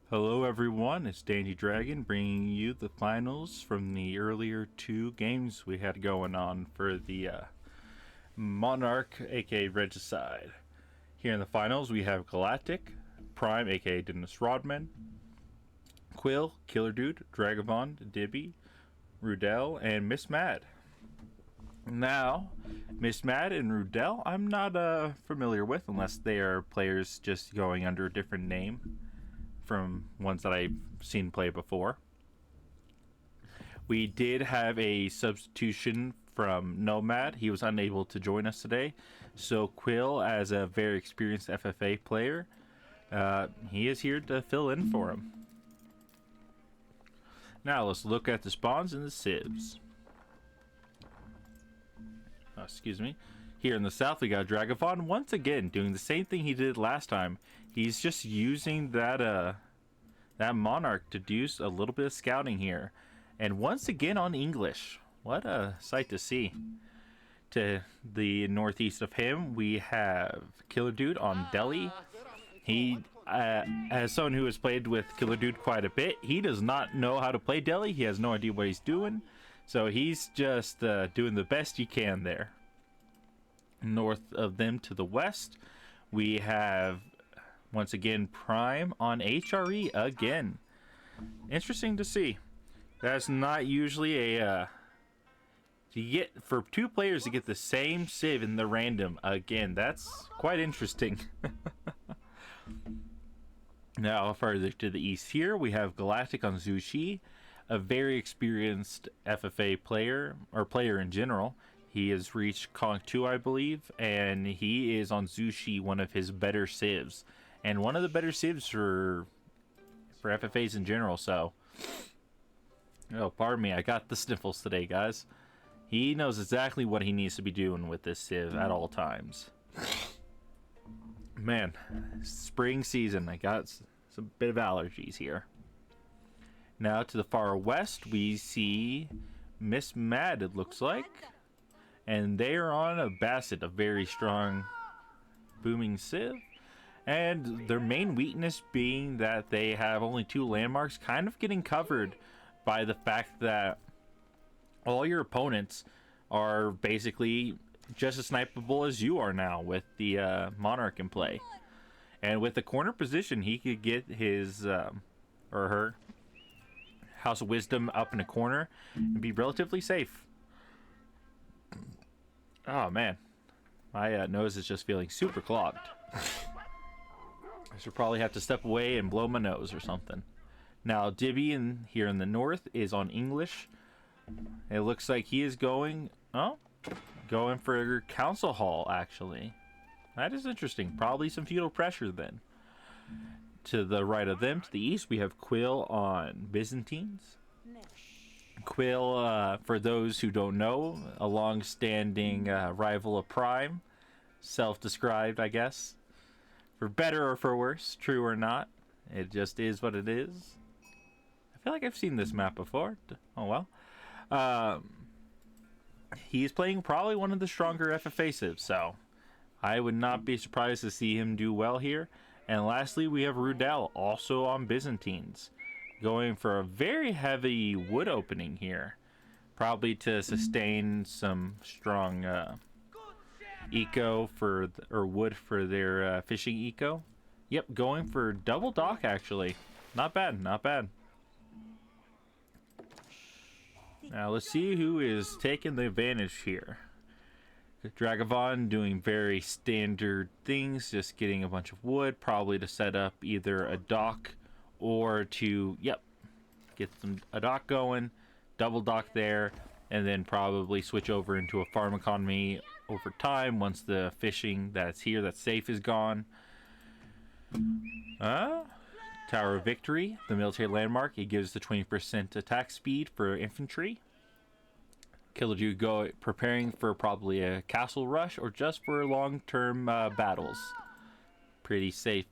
Hello everyone, it's Dandy Dragon bringing you the finals from the earlier two games we had going on for the Monarch aka Regicide. Here in the finals we have Galactic, Prime aka Dennis Rodman, Quill, Killer Dude, Dragevann, Dibby, Rudell, and MsMad. Now, MsMad and Rudell I'm not familiar with unless they are players just going under a different name from ones that I've seen play before. We did have a substitution from Nomad. He was unable to join us today. So Quill, as a very experienced FFA player, he is here to fill in for him. Now let's look at the spawns and the civs. Excuse me. Here in the south, we got Dragevann once again doing the same thing he did last time. He's just using that Monarch to do a little bit of scouting here. And once again on English. What a sight to see. To the northeast of him, we have Killer Dude on Delhi. He, as someone who has played with Killer Dude quite a bit, he does not know how to play Delhi. He has no idea what he's doing. So he's just doing the best he can there. North of them to the west, we have once again Prime on HRE again. Interesting to see. That's not usually a to get for two players to get the same civ in the random again. That's quite interesting. Now further to the east here, we have Galactic on Zushi, a very experienced FFA player or player in general. He has reached Conk 2, I believe, and he is on Zushi, one of his better civs. And one of the better civs for FFAs in general, so... Oh, pardon me, I got the sniffles today, guys. He knows exactly what he needs to be doing with this civ at all times. Man, spring season, I got some bit of allergies here. Now to the far west, we see MsMad, it looks like. And they are on a Basset, a very strong booming civ. And their main weakness being that they have only two landmarks, kind of getting covered by the fact that all your opponents are basically just as snipeable as you are now with the Monarch in play. And with the corner position, he could get his or her House of Wisdom up in a corner and be relatively safe. Oh man, my nose is just feeling super clogged. I should probably have to step away and blow my nose or something. Now Dibby here in the north is on English. It looks like he is going for Council Hall actually. That is interesting. Probably some feudal pressure then. To the right of them, to the east, we have Quill on Byzantines. Quill, for those who don't know, a long-standing rival of Prime. Self-described, I guess. For better or for worse, true or not. It just is what it is. I feel like I've seen this map before. Oh well. He's playing probably one of the stronger FFA civs, so I would not be surprised to see him do well here. And lastly, we have Rudell, also on Byzantines. Going for a very heavy wood opening here. Probably to sustain some strong eco or wood for their fishing eco. Yep, going for double dock actually. Not bad, not bad. Now let's see who is taking the advantage here. Dragevann doing very standard things, just getting a bunch of wood, probably to set up either a dock or to, get a dock going, double dock there, and then probably switch over into a farm economy over time once the fishing that's here, that's safe, is gone. Tower of Victory, the military landmark, it gives the 20% attack speed for infantry. Killer Dude preparing for probably a castle rush or just for long-term battles. Pretty safe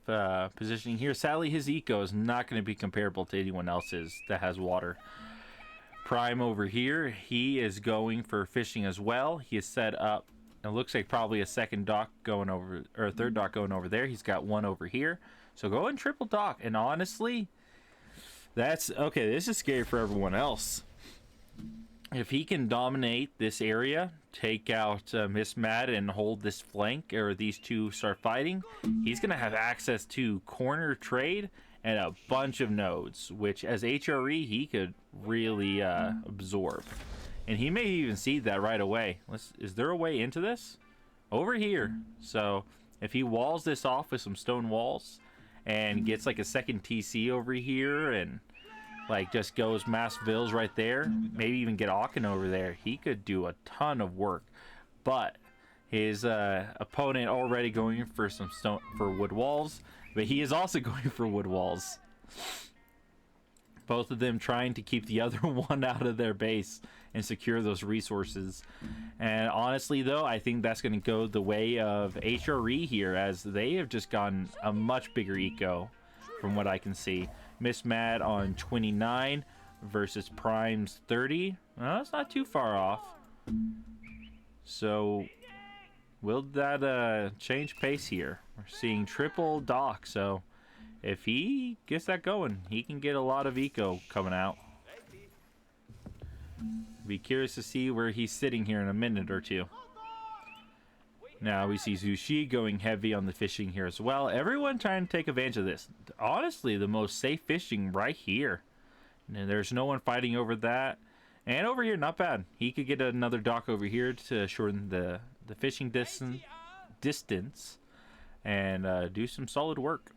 positioning here. Sadly, his eco is not going to be comparable to anyone else's that has water. Prime over here, he is going for fishing as well. He is set up, it looks like probably a second dock going over, or a third dock going over there. He's got one over here. So go and triple dock. And honestly, That's okay. This is scary for everyone else. If he can dominate this area, take out MsMad and hold this flank, or these two start fighting, he's going to have access to corner trade and a bunch of nodes, which as HRE he could really absorb. And he may even see that right away. Is there a way into this? Over here. So if he walls this off with some stone walls and gets like a second TC over here and like just goes mass vills right there, maybe even get Aachen over there, he could do a ton of work. But his opponent already going for some stone for wood walls, but he is also going for wood walls. Both of them trying to keep the other one out of their base and secure those resources. And honestly though, I think that's going to go the way of HRE here, as they have just gotten a much bigger eco from what I can see. MsMad on 29 versus Prime's 30. Well, that's not too far off. So will that change pace here? We're seeing triple dock, so if he gets that going, he can get a lot of eco coming out. Be curious to see where he's sitting here in a minute or two. Now we see Zushi going heavy on the fishing here as well. Everyone trying to take advantage of this. Honestly, the most safe fishing right here. And there's no one fighting over that. And over here, not bad. He could get another dock over here to shorten the fishing distance and do some solid work.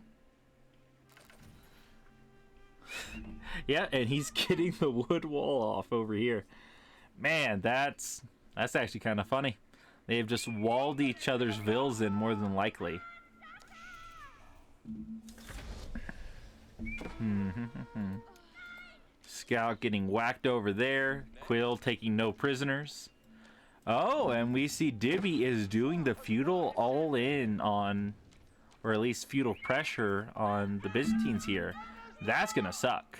Yeah, and he's getting the wood wall off over here. Man, that's actually kind of funny. They've just walled each other's vills in more than likely. Scout getting whacked over there. Quill taking no prisoners. Oh, and we see Dibby is doing the feudal all in on, or at least feudal pressure on the Byzantines here. That's gonna suck.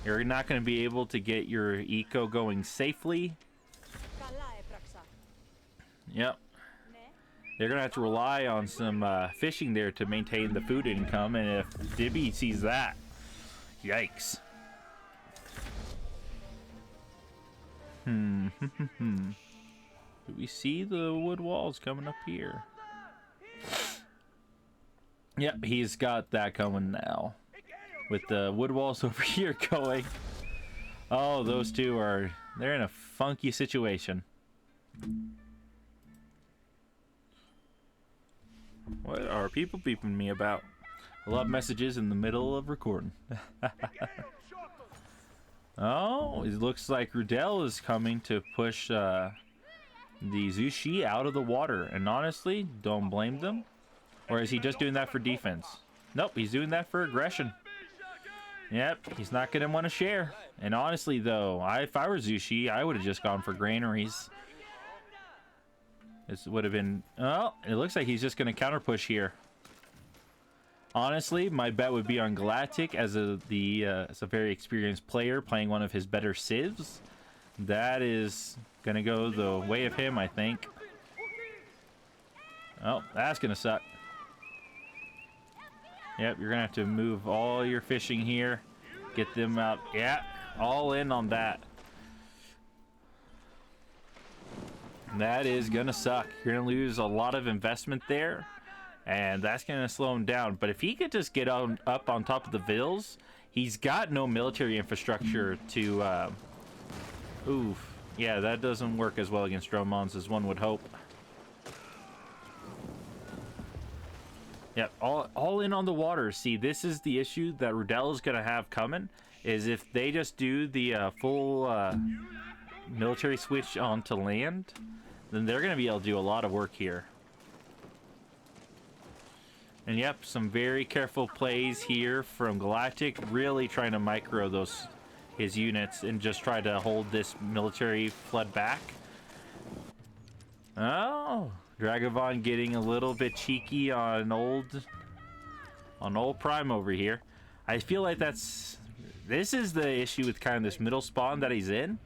You're not gonna be able to get your eco going safely. Yep. They're gonna have to rely on some fishing there to maintain the food income, and if Dibby sees that, yikes. Do we see the wood walls coming up here? Yep, he's got that coming now. With the wood walls over here going. Oh, those two they're in a funky situation. What are people beeping me about? I love messages in the middle of recording. Oh, it looks like Rudel is coming to push the Zushi out of the water. And honestly, don't blame them. Or is he just doing that for defense? Nope, he's doing that for aggression. Yep, he's not going to want to share. And honestly, though, if I were Zushi, I would have just gone for granaries. This would have been... Oh, it looks like he's just going to counter push here. Honestly, my bet would be on Galactic as a very experienced player playing one of his better civs. That is going to go the way of him, I think. Oh, that's going to suck. Yep, you're going to have to move all your fishing here. Get them out. Yeah, all in on that. That is going to suck. You're going to lose a lot of investment there. And that's going to slow him down. But if he could just get up on top of the vills, he's got no military infrastructure to... oof. Yeah, that doesn't work as well against Dromons as one would hope. Yep, all in on the water. See, this is the issue that Rudel is going to have coming, is if they just do the full military switch onto land, then they're going to be able to do a lot of work here. And yep, some very careful plays here from Galactic, really trying to micro his units and just try to hold this military flood back. Oh, Dragevann getting a little bit cheeky on old Prime over here. I feel like this is the issue with kind of this middle spawn that he's in,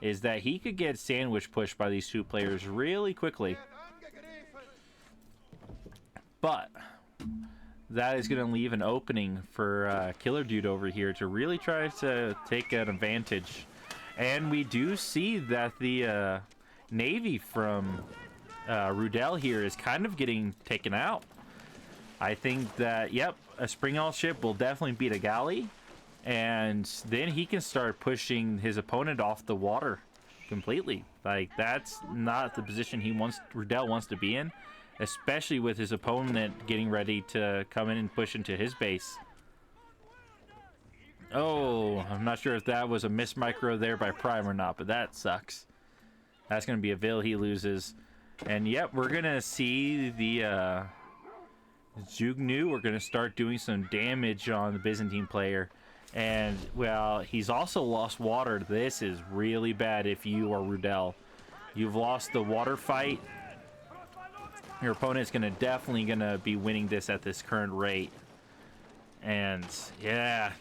is that he could get sandwich pushed by these two players really quickly. But that is going to leave an opening for Killer Dude over here to really try to take an advantage. And we do see that the Navy from Rudel here is kind of getting taken out. I think that, yep, a Springall ship will definitely beat a galley. And then he can start pushing his opponent off the water completely. Like, that's not the position Rudel wants to be in. Especially with his opponent getting ready to come in and push into his base. Oh, I'm not sure if that was a miss micro there by Prime or not, but that sucks. That's going to be a Vil he loses. And yep, we're going to see the Jugnu. We're going to start doing some damage on the Byzantine player. And, well, he's also lost water. This is really bad if you are Rudel. You've lost the water fight. Your opponent's definitely gonna be winning this at this current rate. And yeah,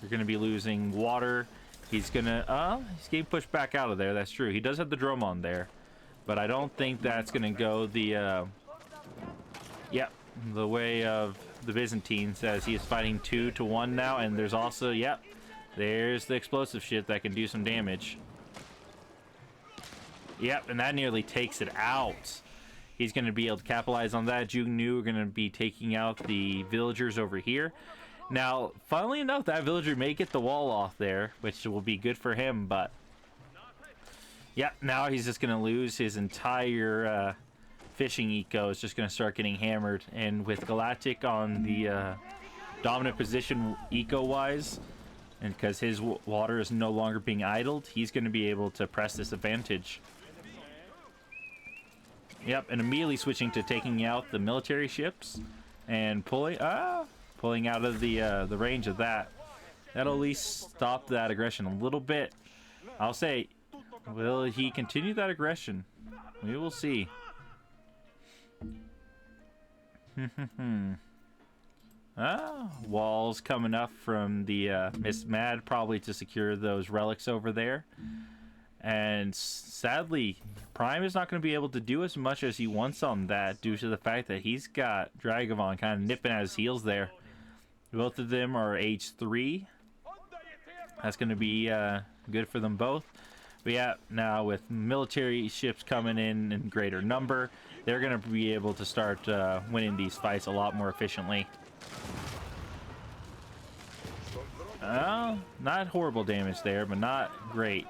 you're gonna be losing water. He's getting pushed back out of there. That's true. He does have the drum on there, but I don't think that's gonna go the the way of the Byzantines, as he is fighting 2-1 now. And there's also there's the explosive shit that can do some damage. Yep, and that nearly takes it out. He's going to be able to capitalize on that. Jugnu are going to be taking out the villagers over here. Now, funnily enough, that villager may get the wall off there, which will be good for him, but yeah, now he's just going to lose his entire fishing eco. Is just going to start getting hammered. And with Galactic on the dominant position eco-wise, and because his water is no longer being idled, he's going to be able to press this advantage. Yep, and immediately switching to taking out the military ships and pulling out of the range of that. That'll at least stop that aggression a little bit. I'll say, will he continue that aggression? We will see. Walls coming up from the MsMad, probably to secure those relics over there. And sadly, Prime is not going to be able to do as much as he wants on that due to the fact that he's got Dragevann kind of nipping at his heels there. Both of them are age 3. That's going to be good for them both. But yeah, now with military ships coming in greater number, they're going to be able to start winning these fights a lot more efficiently. Not horrible damage there, but not great.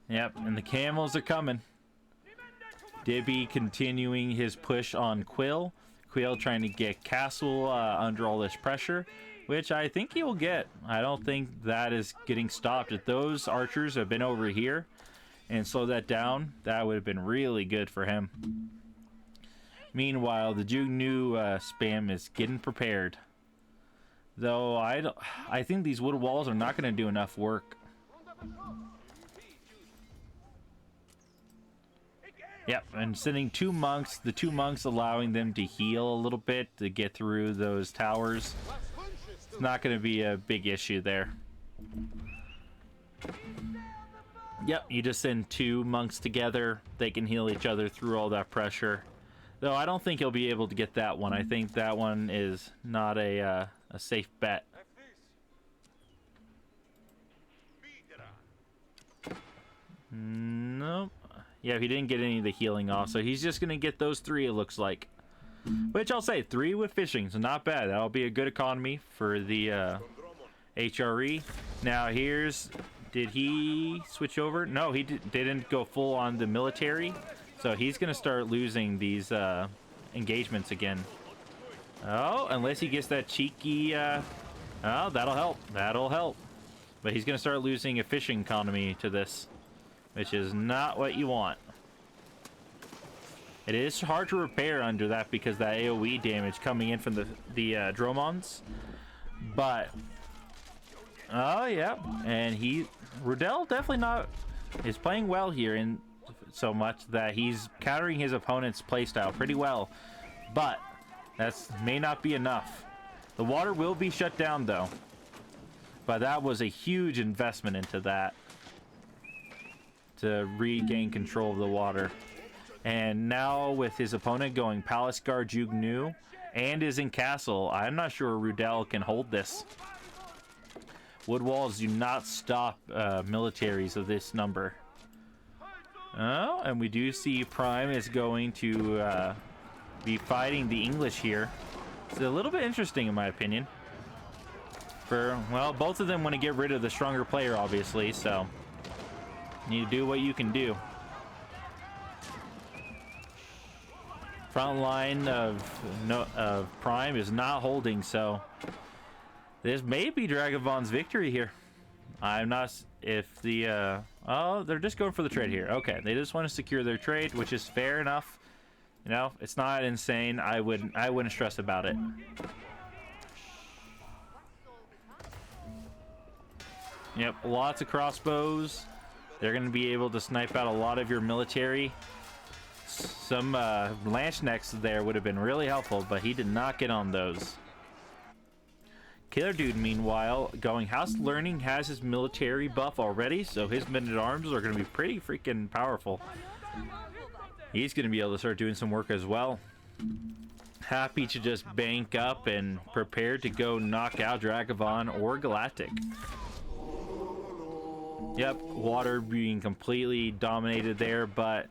Yep, and the camels are coming. Dibby continuing his push on Quill. Quill trying to get Castle under all this pressure, which I think he will get. I don't think that is getting stopped. If those archers have been over here and slow that down, that would have been really good for him. Meanwhile, the Jugnu spam is getting prepared. Though I think these wood walls are not going to do enough work. Yep, and sending 2 monks, the 2 monks allowing them to heal a little bit to get through those towers. It's not going to be a big issue there. Yep, you just send 2 monks together. They can heal each other through all that pressure. Though I don't think he'll be able to get that one. I think that one is not a safe bet. Nope. Yeah, he didn't get any of the healing off, so he's just going to get those 3, it looks like. Which I'll say, 3 with fishing, so not bad. That'll be a good economy for the HRE. Now did he switch over? No, he didn't go full on the military, so he's going to start losing these engagements again. Oh, unless he gets that cheeky... oh, that'll help. That'll help. But he's going to start losing a fishing economy to this, which is not what you want. It is hard to repair under that because that AoE damage coming in from the Dromons. But, oh yeah, and Rudel definitely is playing well here, in so much that he's countering his opponent's playstyle pretty well. But that may not be enough. The water will be shut down though. But that was a huge investment into that, to regain control of the water. And now with his opponent going Palace Guard Jugnu and is in castle. I'm not sure Rudel can hold this. Wood walls do not stop militaries of this number. Oh, and we do see Prime is going to be fighting the English here. It's a little bit interesting in my opinion. Well, both of them want to get rid of the stronger player, obviously, so you need to do what you can do. Front line of Prime is not holding, so this may be Dragavann's victory here. I'm not... If the... oh, they're just going for the trade here. Okay, they just want to secure their trade, which is fair enough. You know, it's not insane. I wouldn't stress about it. Yep, lots of crossbows. They're going to be able to snipe out a lot of your military. Some lance necks there would have been really helpful, but he did not get on those. Killer Dude, meanwhile, going House Learning, has his military buff already, so his men-at-arms are going to be pretty freaking powerful. He's going to be able to start doing some work as well. Happy to just bank up and prepare to go knock out Dragevann or Galactic. Yep, water being completely dominated there, but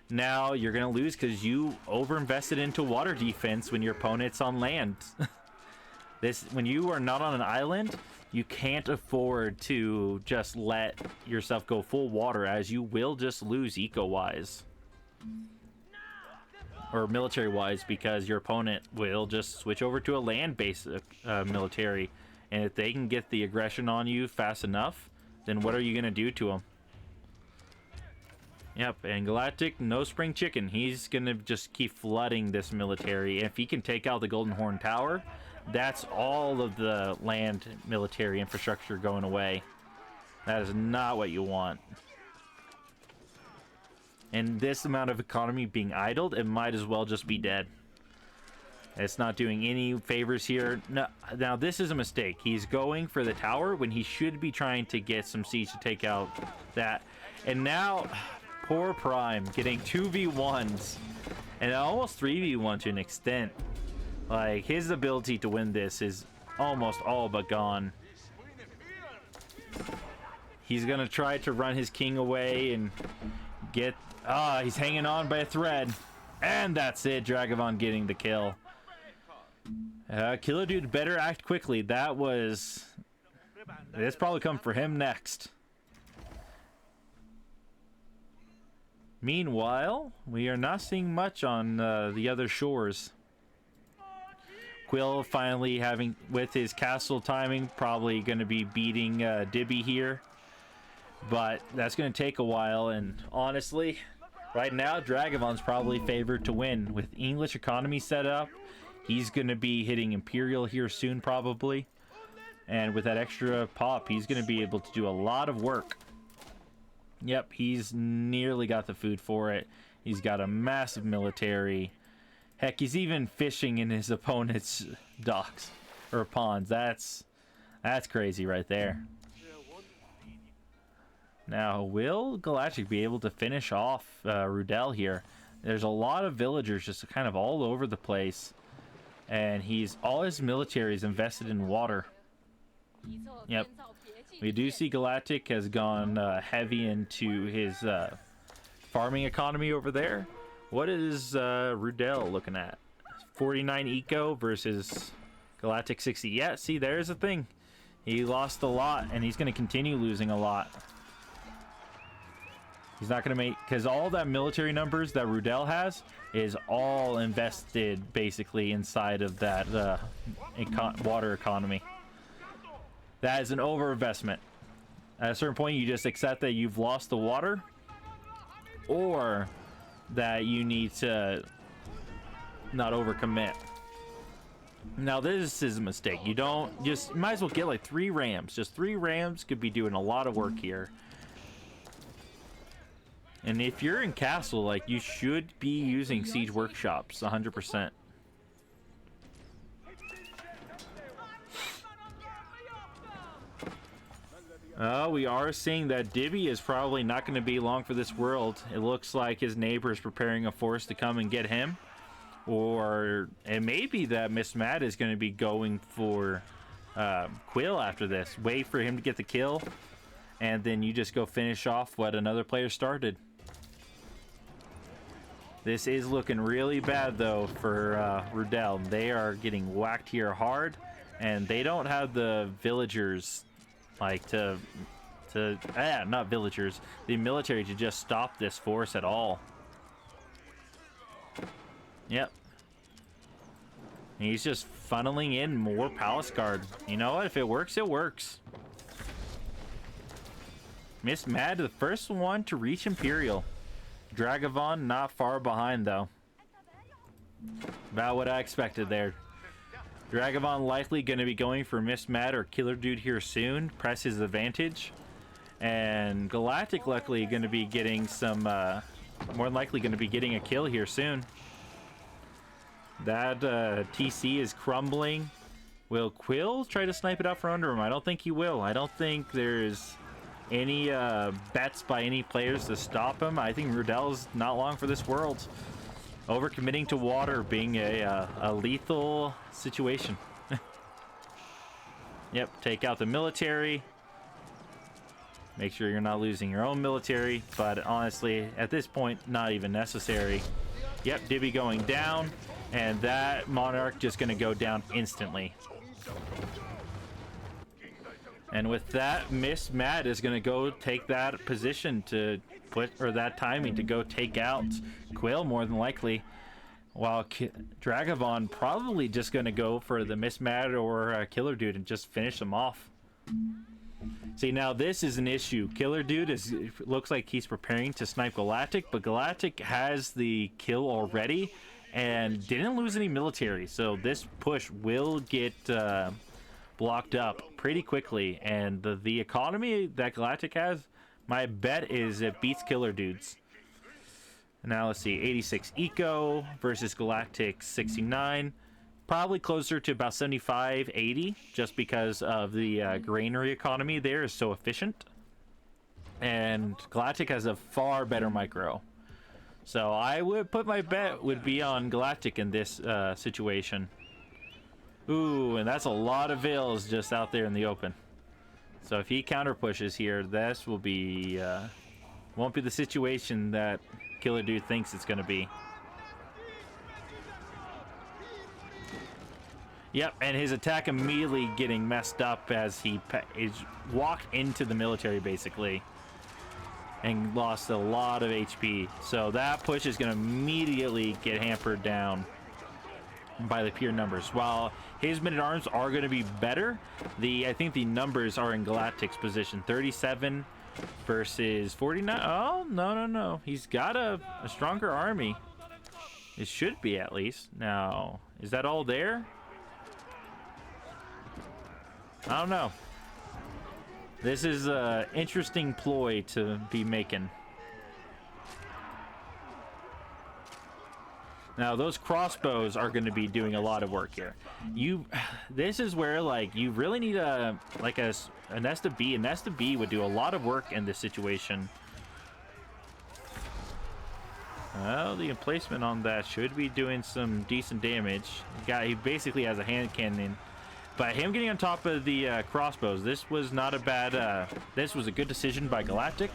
now you're going to lose because you overinvested into water defense when your opponent's on land. When you are not on an island, you can't afford to just let yourself go full water, as you will just lose eco-wise. Or military-wise, because your opponent will just switch over to a land-based military. And if they can get the aggression on you fast enough, then what are you going to do to them? Yep, and Galactic, no spring chicken. He's going to just keep flooding this military. If he can take out the Golden Horn Tower, that's all of the land military infrastructure going away. That is not what you want. And this amount of economy being idled, it might as well just be dead. It's not doing any favors here. No, now, this is a mistake. He's going for the tower when he should be trying to get some siege to take out that. And now, poor Prime getting 2v1s and almost 3v1 to an extent. Like, his ability to win this is almost all but gone. He's gonna try to run his king away and get... he's hanging on by a thread. And that's it, Dragevann getting the kill. Killer Dude better act quickly. It's probably come for him next. Meanwhile, we are not seeing much on the other shores. Quill finally having, with his castle timing, probably going to be beating Dibby here. But that's going to take a while, and honestly, right now, Dragavann's probably favored to win. With English economy set up, he's going to be hitting Imperial here soon, probably. And with that extra pop, he's going to be able to do a lot of work. Yep, he's nearly got the food for it. He's got a massive military. Heck, he's even fishing in his opponent's docks or ponds. That's crazy right there. Now, will Galactic be able to finish off Rudel here? There's a lot of villagers just kind of all over the place. And all his military is invested in water. Yep. We do see Galactic has gone heavy into his farming economy over there. What is Rudel looking at? 49 eco versus Galactic 60. Yeah, see, there's the thing. He lost a lot, and he's going to continue losing a lot. He's not going to make... Because all that military numbers that Rudel has is all invested, basically, inside of that water economy. That is an overinvestment. At a certain point, you just accept that you've lost the water, or that you need to not overcommit. Now, this is a mistake. You might as well get like 3 rams. Just 3 rams could be doing a lot of work here. And if you're in castle, like, you should be using siege workshops 100%. We are seeing that Dibby is probably not going to be long for this world. It looks like his neighbor is preparing a force to come and get him. Or it may be that MsMad is going to be going for Quill after this. Wait for him to get the kill, and then you just go finish off what another player started. This is looking really bad, though, for Rudel. They are getting whacked here hard, and they don't have the villagers, like, not villagers, the military to just stop this force at all. Yep. And he's just funneling in more Palace Guard. You know what? If it works, it works. MsMad, the first one to reach Imperial. Dragevann not far behind, though. About what I expected there. Dragevann likely going to be going for MsMad or Killer Dude here soon. Press his advantage. And Galactic luckily going to be getting some... more likely going to be getting a kill here soon. That TC is crumbling. Will Quill try to snipe it out from under him? I don't think he will. I don't think there's any bets by any players to stop him. I think Rudel's not long for this world. Overcommitting to water being a lethal situation. Yep, take out the military. Make sure you're not losing your own military. But honestly, at this point, not even necessary. Yep, Dibby going down. And that Monarch just going to go down instantly. And with that, MsMad is going to go take that position to put, or that timing to go take out Quill more than likely. While Dragevann probably just going to go for the MsMad or Killer Dude and just finish them off. See, now this is an issue. Killer Dude looks like he's preparing to snipe Galactic, but Galactic has the kill already and didn't lose any military, so this push will get blocked up pretty quickly. And the economy that Galactic has, my bet is it beats Killer Dude's. Now let's see, 86 eco versus Galactic 69, probably closer to about 75 80, just because of the granary economy there is so efficient, and Galactic has a far better micro. So I would put my bet would be on Galactic in this situation. Ooh, and that's a lot of Veils just out there in the open. So if he counter pushes here, this will be won't be the situation that Killer Dude thinks it's going to be. Yep, and his attack immediately getting messed up as he walked into the military basically. And lost a lot of HP. So that push is going to immediately get hampered down by the pure numbers. While his men-at-arms are going to be better, I think the numbers are in Galactic's position. 37 versus 49. Oh, no. He's got a stronger army. It should be, at least. Now, is that all there? I don't know. This is an interesting ploy to be making. Now, those crossbows are going to be doing a lot of work here. This is where, like, you really need an Nesta B. A Nesta B would do a lot of work in this situation. Well, the emplacement on that should be doing some decent damage. He basically has a hand cannon. But him getting on top of the crossbows, this was not a bad, this was a good decision by Galactic.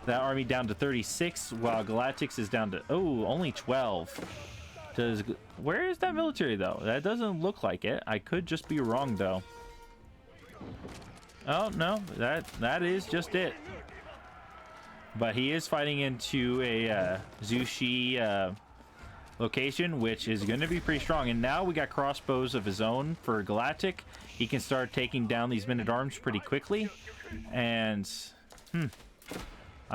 That army down to 36, while Galactic's is down to, only 12. Where is that military, though? That doesn't look like it. I could just be wrong, though. Oh, no, that is just it. But he is fighting into a Zushi location, which is going to be pretty strong. And now we got crossbows of his own for Galactic. He can start taking down these men-at-arms pretty quickly. And I'm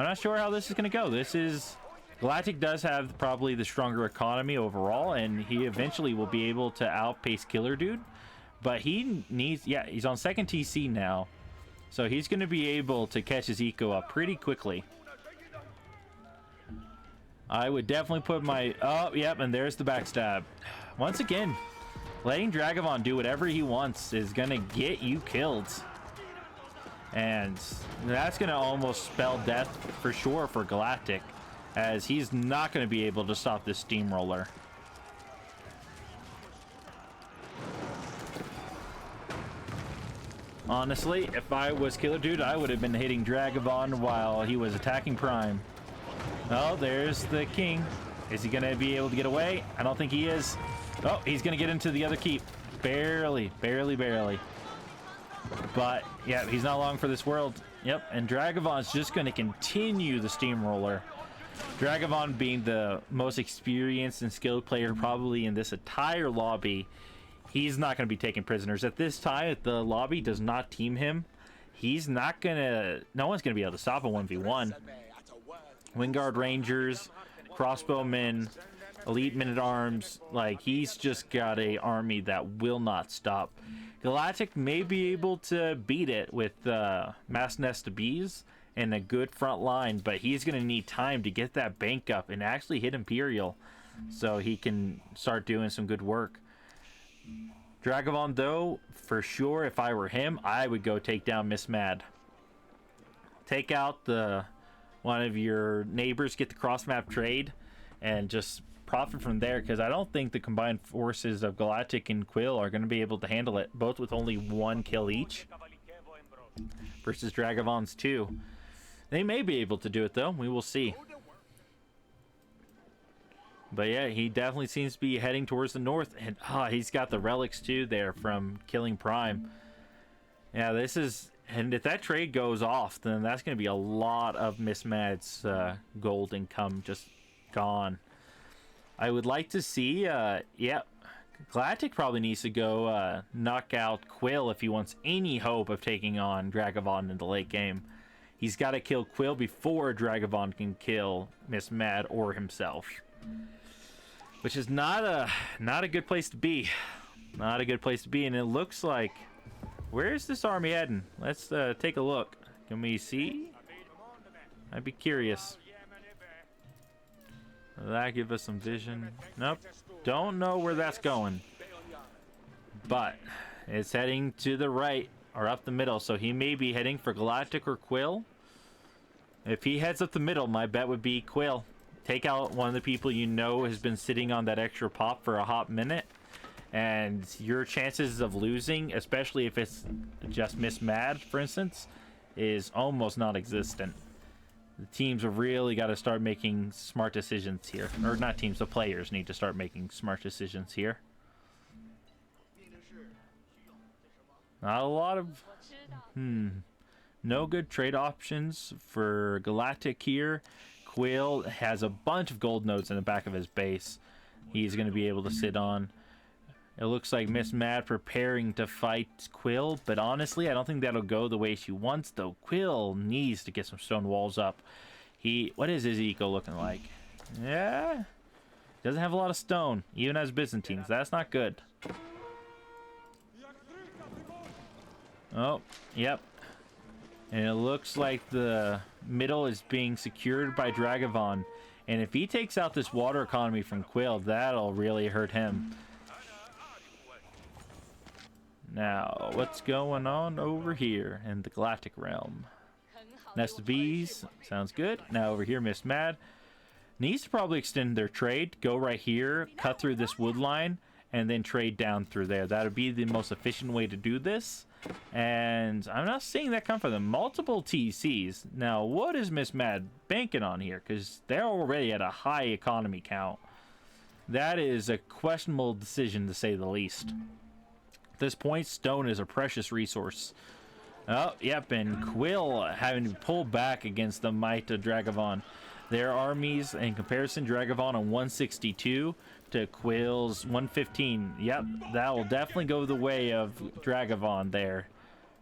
not sure how this is going to go. Galactic does have probably the stronger economy overall, and he eventually will be able to outpace Killer Dude. But he needs, he's on second TC now, so he's going to be able to catch his eco up pretty quickly. I would definitely put my... Oh, yep, and there's the backstab. Once again, letting Dragevann do whatever he wants is going to get you killed. And that's going to almost spell death for sure for Galactic, as he's not going to be able to stop this steamroller. Honestly, if I was Killer Dude, I would have been hitting Dragevann while he was attacking Prime. Oh, there's the king. Is he gonna be able to get away? I don't think he is. Oh, he's gonna get into the other keep. Barely. But yeah, he's not long for this world. Yep, and Dragavon's just gonna continue the steamroller. Dragevann being the most experienced and skilled player probably in this entire lobby, he's not going to be taking prisoners. At this time, if the lobby does not team him, he's not going to... No one's going to be able to stop a 1v1. Wingard Rangers, crossbowmen, elite men-at-arms, like, he's just got a army that will not stop. Galactic may be able to beat it with mass nest of bees and a good front line, but he's going to need time to get that bank up and actually hit Imperial so he can start doing some good work. Dragevann, though, for sure, if I were him, I would go take down MsMad. Take out one of your neighbors, get the cross-map trade, and just profit from there, because I don't think the combined forces of Galactic and Quill are going to be able to handle it, both with only 1 kill each versus Dragavann's 2. They may be able to do it, though. We will see. But yeah, he definitely seems to be heading towards the north. And he's got the relics, too, there from killing Prime. Yeah, this is... And if that trade goes off, then that's going to be a lot of MsMad's gold income just gone. I would like to see... yeah, Galactic probably needs to go knock out Quill if he wants any hope of taking on Dragevann in the late game. He's got to kill Quill before Dragevann can kill MsMad or himself, which is not a good place to be. Not a good place to be. And it looks like, where's this army heading? Let's take a look. Can we see? I'd be curious. Will that give us some vision? Nope. Don't know where that's going. But it's heading to the right. Or up the middle, so he may be heading for Galactic or Quill. If he heads up the middle, my bet would be Quill. Take out one of the people you know has been sitting on that extra pop for a hot minute, and your chances of losing, especially if it's just MsMad, for instance, is almost non-existent. The teams have really got to start making smart decisions here. Or not teams, the players need to start making smart decisions here. Not a lot of... No good trade options for Galactic here. Quill has a bunch of gold nodes in the back of his base he's going to be able to sit on. It looks like MsMad preparing to fight Quill, but honestly, I don't think that'll go the way she wants, though. Quill needs to get some stone walls up. What is his eco looking like? Yeah, doesn't have a lot of stone, even as Byzantines. That's not good. Oh, yep. And it looks like the middle is being secured by Dragevann. And if he takes out this water economy from Quill, that'll really hurt him. Now, what's going on over here in the Galactic realm? Nest of bees. Sounds good. Now over here, MsMad needs to probably extend their trade. Go right here, cut through this wood line, and then trade down through there. That would be the most efficient way to do this. And I'm not seeing that come from them. Multiple TCs. Now, what is MsMad banking on here? Because they're already at a high economy count. That is a questionable decision, to say the least. At this point, stone is a precious resource. Oh, yep, and Quill having to pull back against the might of Dragevann. Their armies, in comparison, Dragevann on 162 to Quill's 115. Yep, that will definitely go the way of Dragevann there,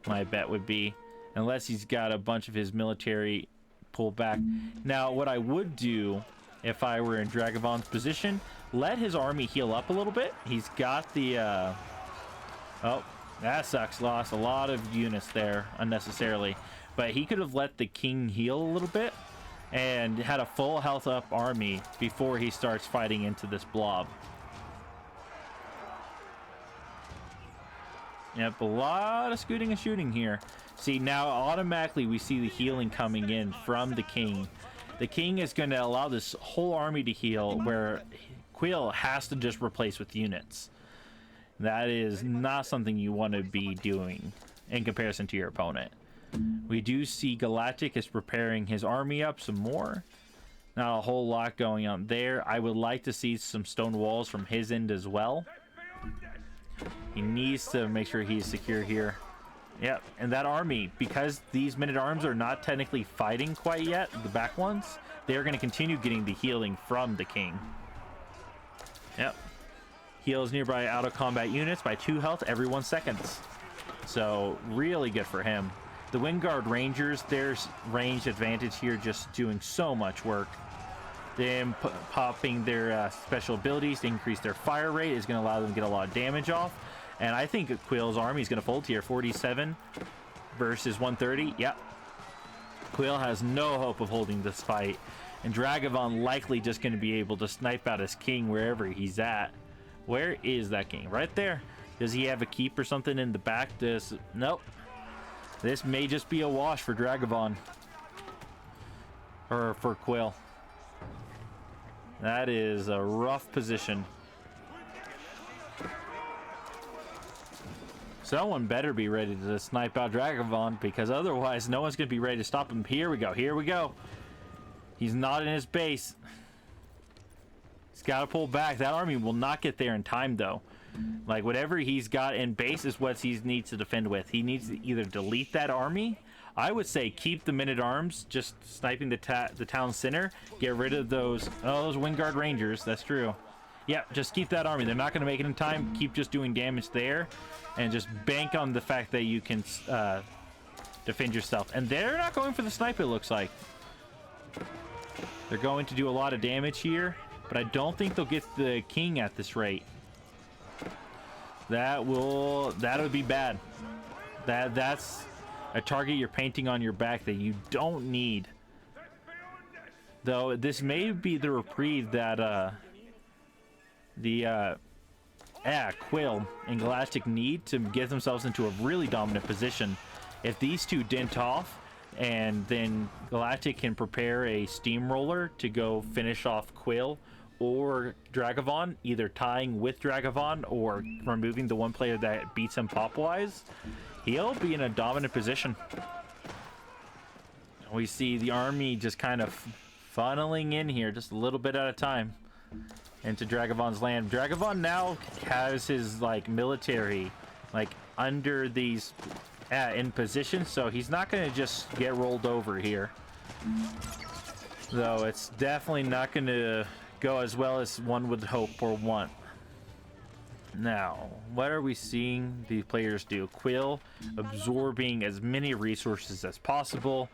my bet would be. Unless he's got a bunch of his military pulled back. Now, what I would do if I were in Dragavann's position, let his army heal up a little bit. He's got the... Oh, that sucks. Lost a lot of units there unnecessarily. But he could have let the king heal a little bit and had a full health up army before he starts fighting into this blob. Yep, a lot of scooting and shooting here. See, now automatically we see the healing coming in from the king. The king is going to allow this whole army to heal, where Quill has to just replace with units. That is not something you want to be doing. in comparison to your opponent. We do see Galactic is preparing his army up some more. Not a whole lot going on there. I would like to see some stone walls from his end as well. He needs to make sure he's secure here. Yep, and that army, because these men-at-arms are not technically fighting quite yet, the back ones, they're going to continue getting the healing from the king. Yep. Heals nearby out-of-combat units by 2 health every 1 second. So, really good for him. The Wingguard Rangers, there's range advantage here, just doing so much work. Them popping their special abilities to increase their fire rate is going to allow them to get a lot of damage off. And I think Quill's army is going to fold here. 47 versus 130. Yep. Quill has no hope of holding this fight. And Dragevann likely just going to be able to snipe out his king wherever he's at. Where is that king? Right there. Does he have a keep or something in the back? Nope. This may just be a wash for Dragevann. Or for Quill. That is a rough position. Someone better be ready to snipe out Dragevann, because otherwise no one's going to be ready to stop him. Here we go. Here we go. He's not in his base. He's got to pull back. That army will not get there in time, though. Like, whatever he's got in base is what he needs to defend with. He needs to either delete that army. I would say keep the men-at-arms, just sniping the town center. Get rid of those Wingguard Rangers. That's true. Yeah, just keep that army. They're not going to make it in time. Keep just doing damage there. And just bank on the fact that you can defend yourself. And they're not going for the snipe, it looks like. They're going to do a lot of damage here. But I don't think they'll get the king at this rate. That would be bad. That's a target you're painting on your back that you don't need. Though this may be the reprieve that Quill and Galactic need to get themselves into a really dominant position. If these two dent off, and then Galactic can prepare a steamroller to go finish off Quill or Dragevann, either tying with Dragevann or removing the one player that beats him pop-wise, he'll be in a dominant position. We see the army just kind of funneling in here just a little bit at a time into Dragavann's land. Dragevann now has his military under these in position, so he's not going to just get rolled over here. Though it's definitely not going to go as well as one would hope or want. Now, what are we seeing the players do? Quill absorbing as many resources as possible.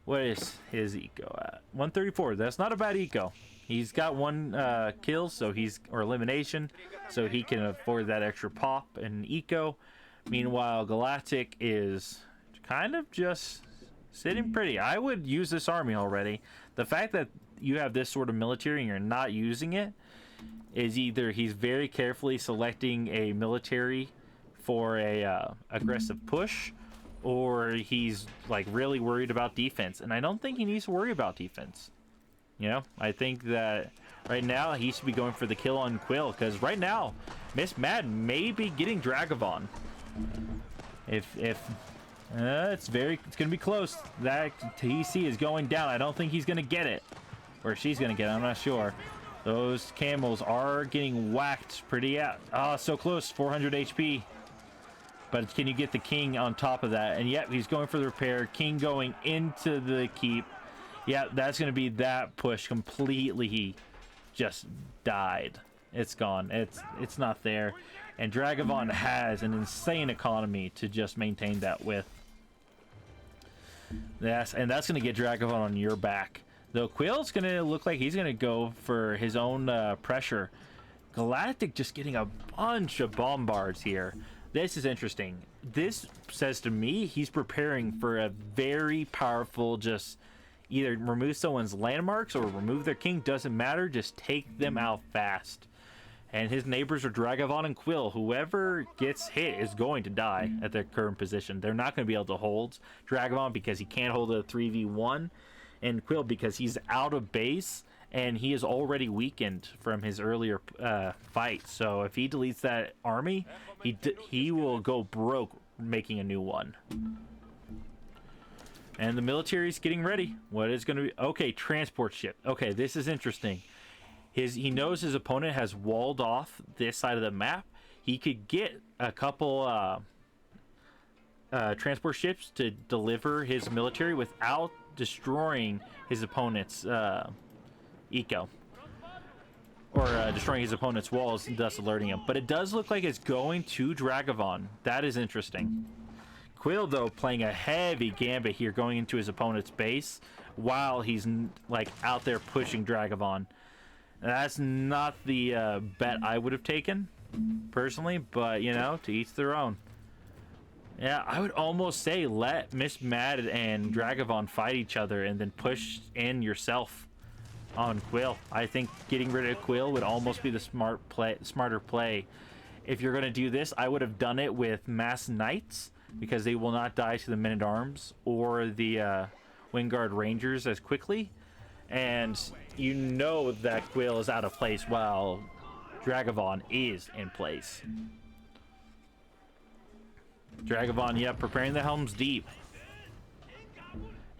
What is his eco at? 134. That's not a bad eco. He's got 1 kill, or elimination, so he can afford that extra pop and eco. Meanwhile, Galactic is kind of just sitting pretty. I would use this army already. The fact that you have this sort of military and you're not using it is either he's very carefully selecting a military for a aggressive push, or he's really worried about defense. And I don't think he needs to worry about defense. You know, I think that right now he should be going for the kill on Quill, because right now MsMad may be getting Dragevann. It's gonna be close. That TC is going down. I don't think he's gonna get it, or she's gonna get it. I'm not sure. Those camels are getting whacked pretty out. Oh, so close. 400 HP. But can you get the king on top of that? And yep, he's going for the repair. King going into the keep. Yeah, that's gonna be that push completely. He just died. It's gone. It's not there. And Dragevann has an insane economy to just maintain that with. Yes, and that's going to get Dragevann on your back. Though Quill's going to look like he's going to go for his own pressure. Galactic just getting a bunch of bombards here. This is interesting. This says to me he's preparing for a very powerful, just either remove someone's landmarks or remove their king. Doesn't matter. Just take them out fast. And his neighbors are Dragevann and Quill. Whoever gets hit is going to die at their current position. They're not going to be able to hold Dragevann because he can't hold a 3v1. And Quill because he's out of base and he is already weakened from his earlier fight. So if he deletes that army, he will go broke making a new one. And the military's getting ready. What is going to be... Okay, transport ship. Okay, this is interesting. He knows his opponent has walled off this side of the map. He could get a couple transport ships to deliver his military without destroying his opponent's eco. Or destroying his opponent's walls and thus alerting him. But it does look like it's going to Dragevann. That is interesting. Quill, though, playing a heavy gambit here, going into his opponent's base while he's like out there pushing Dragevann. That's not the bet I would have taken personally, but you know, to each their own. Yeah, I would almost say let MsMad and Dragevann fight each other and then push in yourself on Quill. I think getting rid of Quill would almost be the smarter play. If you're going to do this, I would have done it with mass knights, because they will not die to the men-at-arms or the Wingguard Rangers as quickly. And you know that Quill is out of place while Dragevann is in place. Dragevann, yeah, preparing the Helm's Deep.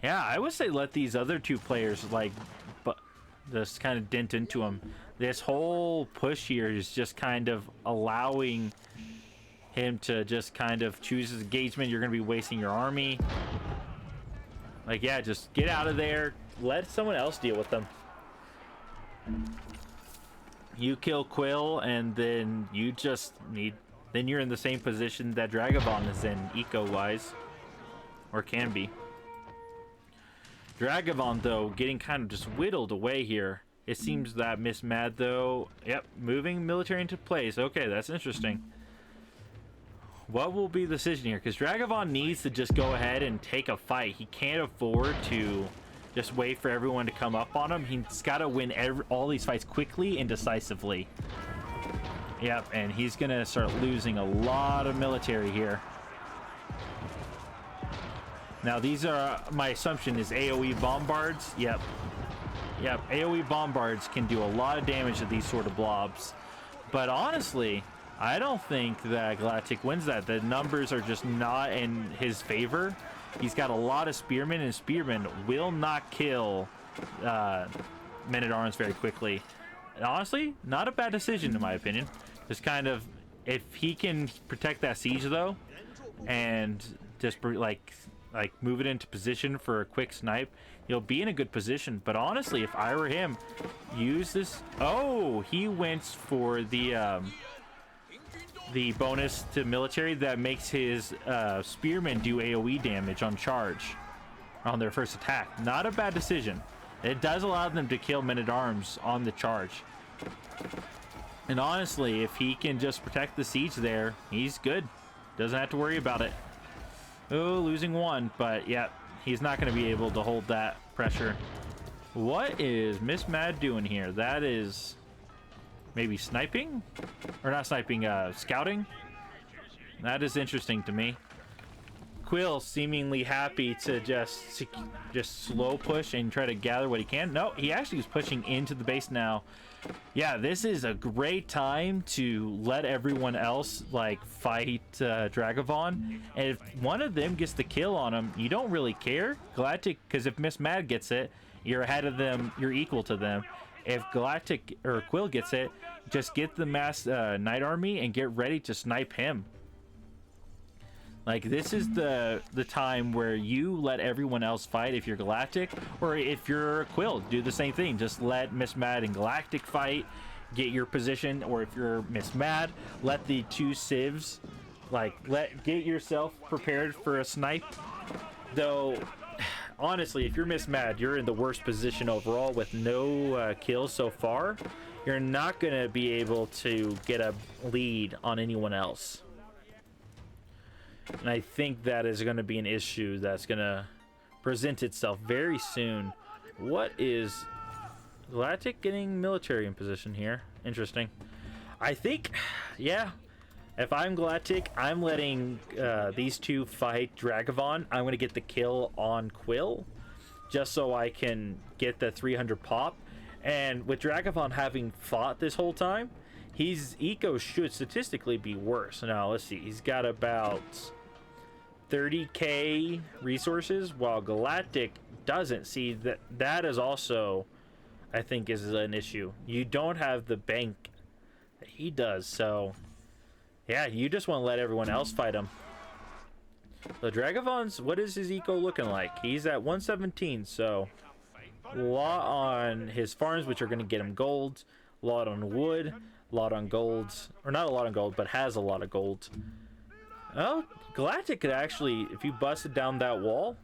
Yeah, I would say let these other two players, like, just kind of dent into them. This whole push here is just kind of allowing him to just kind of choose his engagement. You're going to be wasting your army. Like, yeah, just get out of there. Let someone else deal with them. You kill Quill, and then you just need... Then you're in the same position that Dragevann is in, eco-wise. Or can be. Dragevann, though, getting kind of just whittled away here. It seems that MsMad, though... Yep, moving military into place. Okay, that's interesting. What will be the decision here? Because Dragevann needs to just go ahead and take a fight. He can't afford to just wait for everyone to come up on him. He's got to win all these fights quickly and decisively. Yep, and he's going to start losing a lot of military here. Now, these are... my assumption is AoE bombards. Yep. Yep, AoE bombards can do a lot of damage to these sort of blobs. But honestly... I don't think that Galactic wins that. The numbers are just not in his favor. He's got a lot of spearmen, and spearmen will not kill men-at-arms very quickly. And honestly, not a bad decision in my opinion. Just kind of, if he can protect that siege though, and just like move it into position for a quick snipe, he'll be in a good position. But honestly, if I were him, use this. Oh, he went for the bonus to military that makes his spearmen do AoE damage on charge on their first attack. Not a bad decision. It does allow them to kill men-at-arms on the charge. And honestly, if he can just protect the siege there, he's good. Doesn't have to worry about it. Oh, losing one, but yeah, he's not going to be able to hold that pressure. What is MsMad doing here? That is... maybe sniping? Or not sniping, scouting? That is interesting to me. Quill seemingly happy to just slow push and try to gather what he can. No, he actually is pushing into the base now. Yeah, this is a great time to let everyone else, like, fight Dragevann. And if one of them gets the kill on him, you don't really care. Galactic, because if MsMad gets it, you're ahead of them, you're equal to them. If Galactic or Quill gets it, just get the mass knight army and get ready to snipe him. Like, this is the time where you let everyone else fight if you're Galactic, or if you're Quill, do the same thing. Just let MsMad and Galactic fight, get your position, or if you're MsMad, let the two civs, like, get yourself prepared for a snipe. Though, honestly, if you're MsMad, you're in the worst position overall with no kills so far. You're not going to be able to get a lead on anyone else. And I think that is going to be an issue that's going to present itself very soon. What is Galactic getting military in position here? Interesting. I think, yeah, if I'm Galactic, I'm letting these two fight Dragevann. I'm going to get the kill on Quill just so I can get the 300 pop. And with Dragevann having fought this whole time, his eco should statistically be worse. Now, let's see. He's got about 30k resources, while Galactic doesn't. See, that is also, I think, is an issue. You don't have the bank that he does, so yeah, you just want to let everyone else fight him. The Dragavann's, what is his eco looking like? He's at 117, so a lot on his farms, which are going to get him gold, a lot on wood, a lot on golds, or not a lot on gold, but has a lot of gold. Oh, Galactic could actually, if you busted down that wall,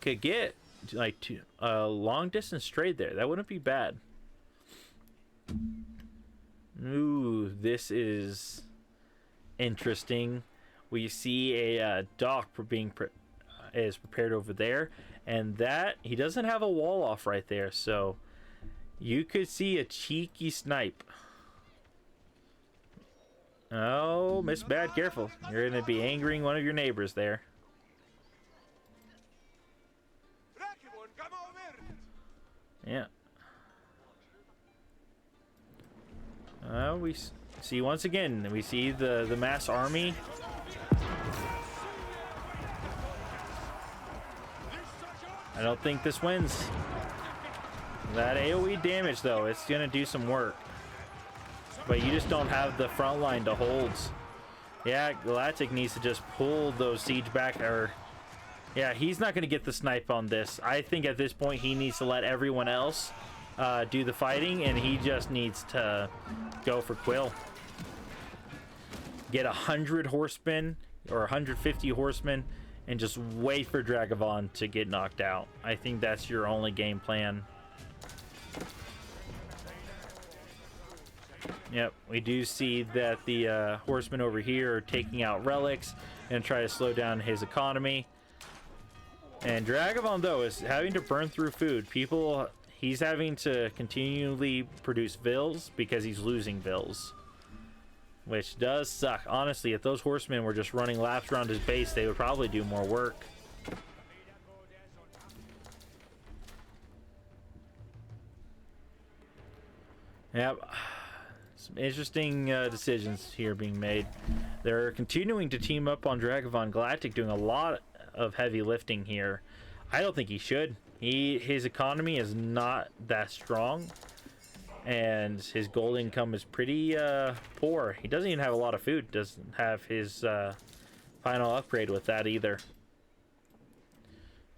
could get like a long distance trade there. That wouldn't be bad. Ooh, this is interesting. We see a dock is prepared over there, and that he doesn't have a wall off right there, so you could see a cheeky snipe. Oh, MsMad, careful. You're going to be angering one of your neighbors there. Yeah. We see once again, we see the mass army. I don't think this wins. That AoE damage, though, it's going to do some work. But you just don't have the front line to hold. Yeah, Galactic needs to just pull those siege back, or yeah, he's not going to get the snipe on this. I think at this point he needs to let everyone else do the fighting, and he just needs to go for Quill. Get 100 horsemen or 150 horsemen and just wait for Dragevann to get knocked out. I think that's your only game plan. Yep, we do see that the horsemen over here are taking out relics and try to slow down his economy. And Dragevann, though, is having to burn through food. He's having to continually produce vills because he's losing vills, which does suck. Honestly, if those horsemen were just running laps around his base, they would probably do more work. Yep. Some interesting decisions here being made. They're continuing to team up on Dragevann. Galactic doing a lot of heavy lifting here. I don't think he should. His economy is not that strong, and his gold income is pretty poor. He doesn't even have a lot of food. Doesn't have his final upgrade with that either.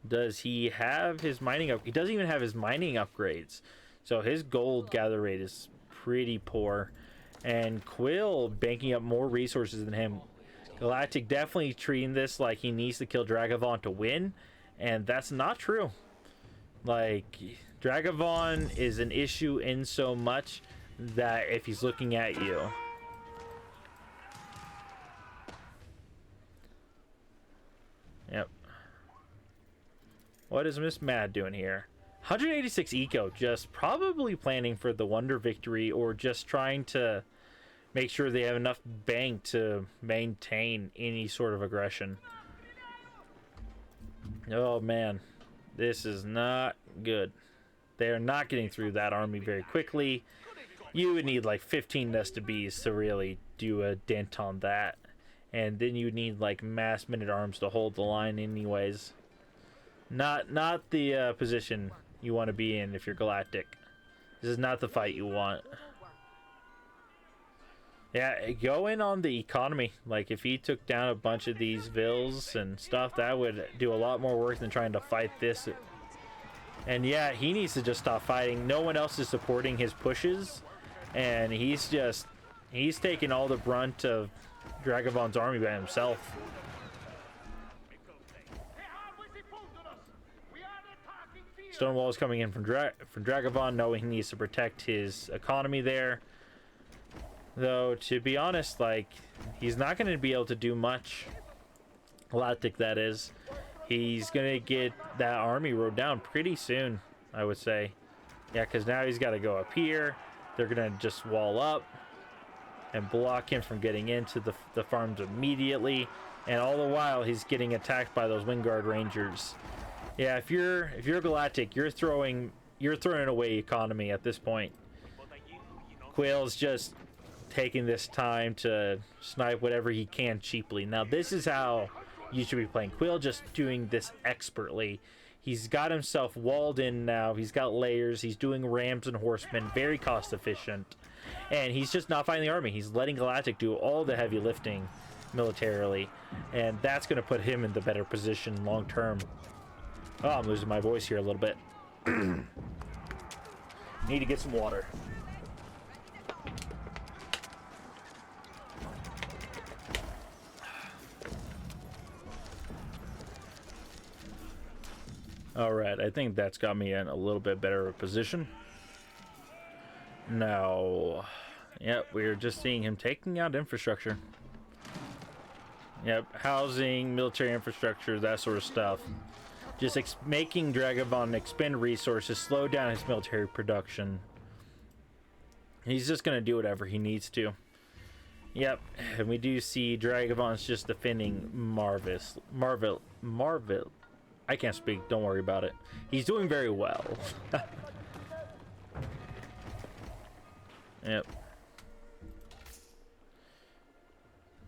Does he have his mining up? He doesn't even have his mining upgrades. So his gold gather rate is pretty poor. And Quill banking up more resources than him. Galactic definitely treating this like he needs to kill Dragevann to win. And that's not true. Like, Dragevann is an issue in so much that if he's looking at you. Yep. What is MsMad doing here? 186 eco, just probably planning for the wonder victory, or just trying to make sure they have enough bank to maintain any sort of aggression. Oh man, this is not good. They are not getting through that army very quickly. You would need like 15 nested bees to really do a dent on that, and then you need like mass men-at-arms to hold the line anyways. Not the position you want to be in if you're Galactic. This is not the fight you want. Yeah, go in on the economy. Like, if he took down a bunch of these vills and stuff, that would do a lot more work than trying to fight this. And yeah, he needs to just stop fighting. No one else is supporting his pushes, and he's taking all the brunt of Dragavann's army by himself. Stonewall is coming in from Dragevann, knowing he needs to protect his economy there. Though, to be honest, like, he's not going to be able to do much. Galactic, that is. He's going to get that army rode down pretty soon, I would say. Yeah, because now he's got to go up here. They're going to just wall up and block him from getting into the farms immediately. And all the while, he's getting attacked by those Wingguard Rangers. Yeah, if you're Galactic, you're throwing away economy at this point. Quill's just taking this time to snipe whatever he can cheaply. Now, this is how You should be playing Quill, just doing this expertly. He's got himself walled in now. He's got layers. He's doing rams and horsemen, very cost efficient. And he's just not fighting the army. He's letting Galactic do all the heavy lifting militarily. And that's going to put him in the better position long term. Oh, I'm losing my voice here a little bit. Need to get some water. Alright, I think that's got me in a little bit better position. Now, yep, we're just seeing him taking out infrastructure. Yep, housing, military infrastructure, that sort of stuff. Just making Dragevann expend resources, slow down his military production. He's just going to do whatever he needs to. Yep, and we do see Dragavann's just defending Marvel. I can't speak, don't worry about it. He's doing very well. Yep.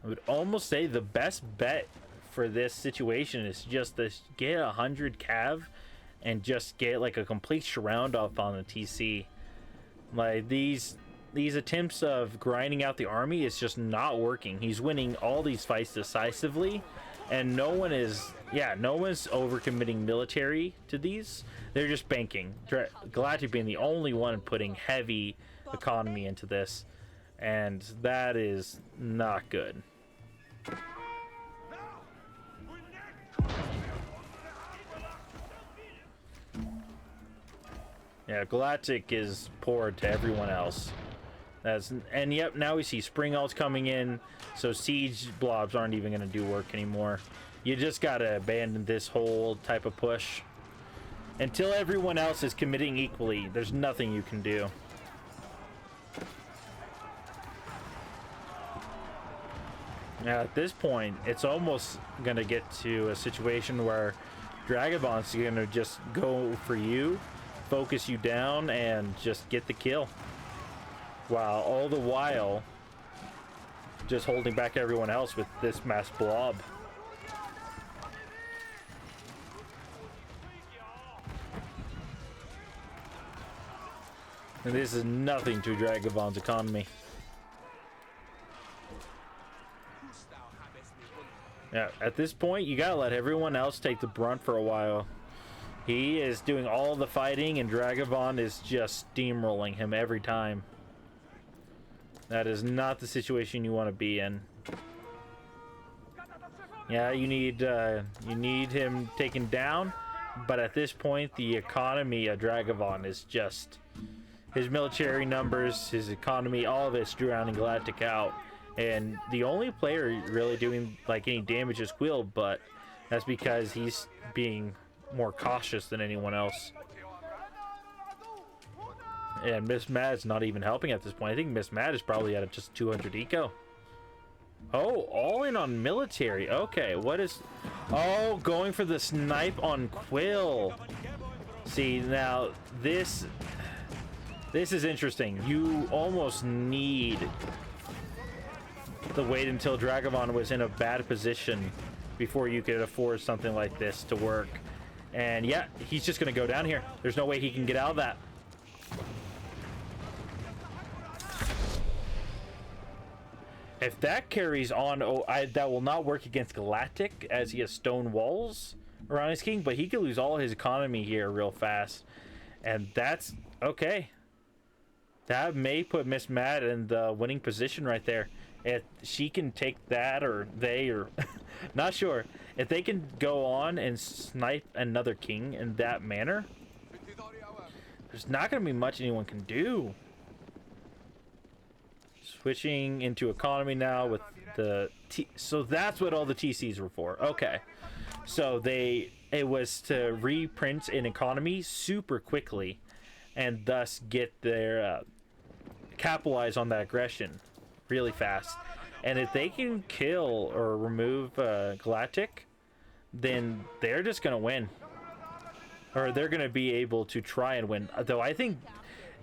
I would almost say the best bet for this situation is just to get 100 cav and just get like a complete surround off on the TC. Like these attempts of grinding out the army is just not working. He's winning all these fights decisively, and no one's overcommitting military to these. They're just banking. Galactic being the only one putting heavy economy into this, and that is not good. Yeah, Galactic is poor to everyone else. And yep, now we see spring alts coming in, so siege blobs aren't even going to do work anymore. You just gotta abandon this whole type of push. Until everyone else is committing equally, there's nothing you can do. Now at this point, it's almost gonna get to a situation where Dragavann's gonna just go for you, focus you down, and just get the kill. While all the while, just holding back everyone else with this mass blob. And this is nothing to Dragavann's economy. Yeah, at this point, you gotta let everyone else take the brunt for a while. He is doing all the fighting, and Dragevann is just steamrolling him every time. That is not the situation you want to be in. Yeah, you need him taken down, but at this point, the economy of Dragevann is just... his military numbers, his economy, all of it's drowning Galactic out. And the only player really doing like any damage is Quill, but that's because he's being more cautious than anyone else. And MsMad's not even helping at this point. I think MsMad is probably at just 200 eco. Oh, all in on military. Okay, what is... oh, going for the snipe on Quill. See, now this is interesting. You almost need to wait until Dragevann was in a bad position before you could afford something like this to work. And yeah, he's just going to go down here. There's no way he can get out of that. If that carries on, that will not work against Galactic, as he has stone walls around his king, but he could lose all his economy here real fast. And that's okay. That may put MsMad in the winning position right there. If she can take that, or they, or not sure, if they can go on and snipe another king in that manner, there's not going to be much anyone can do. Switching into economy now with the so that's what all the TCs were for. Okay, so it was to reprint an economy super quickly, and thus get their capitalize on that aggression really fast. And if they can kill or remove Galactic, then they're just gonna win, or they're gonna be able to try and win. Though I think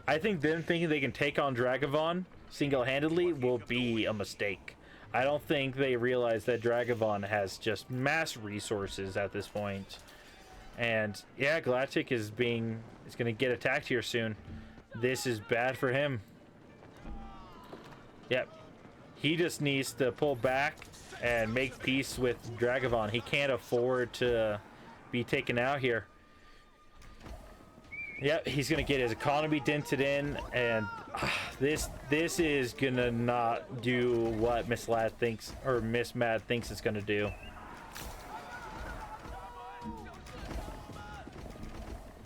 them thinking they can take on Dragevann single-handedly will be a mistake. I don't think they realize that Dragevann has just mass resources at this point. And yeah, Galactic is going to get attacked here soon. This is bad for him. Yep. He just needs to pull back and make peace with Dragevann. He can't afford to be taken out here. Yep, he's gonna get his economy dented in, and this is gonna not do what MsMad thinks it's gonna do.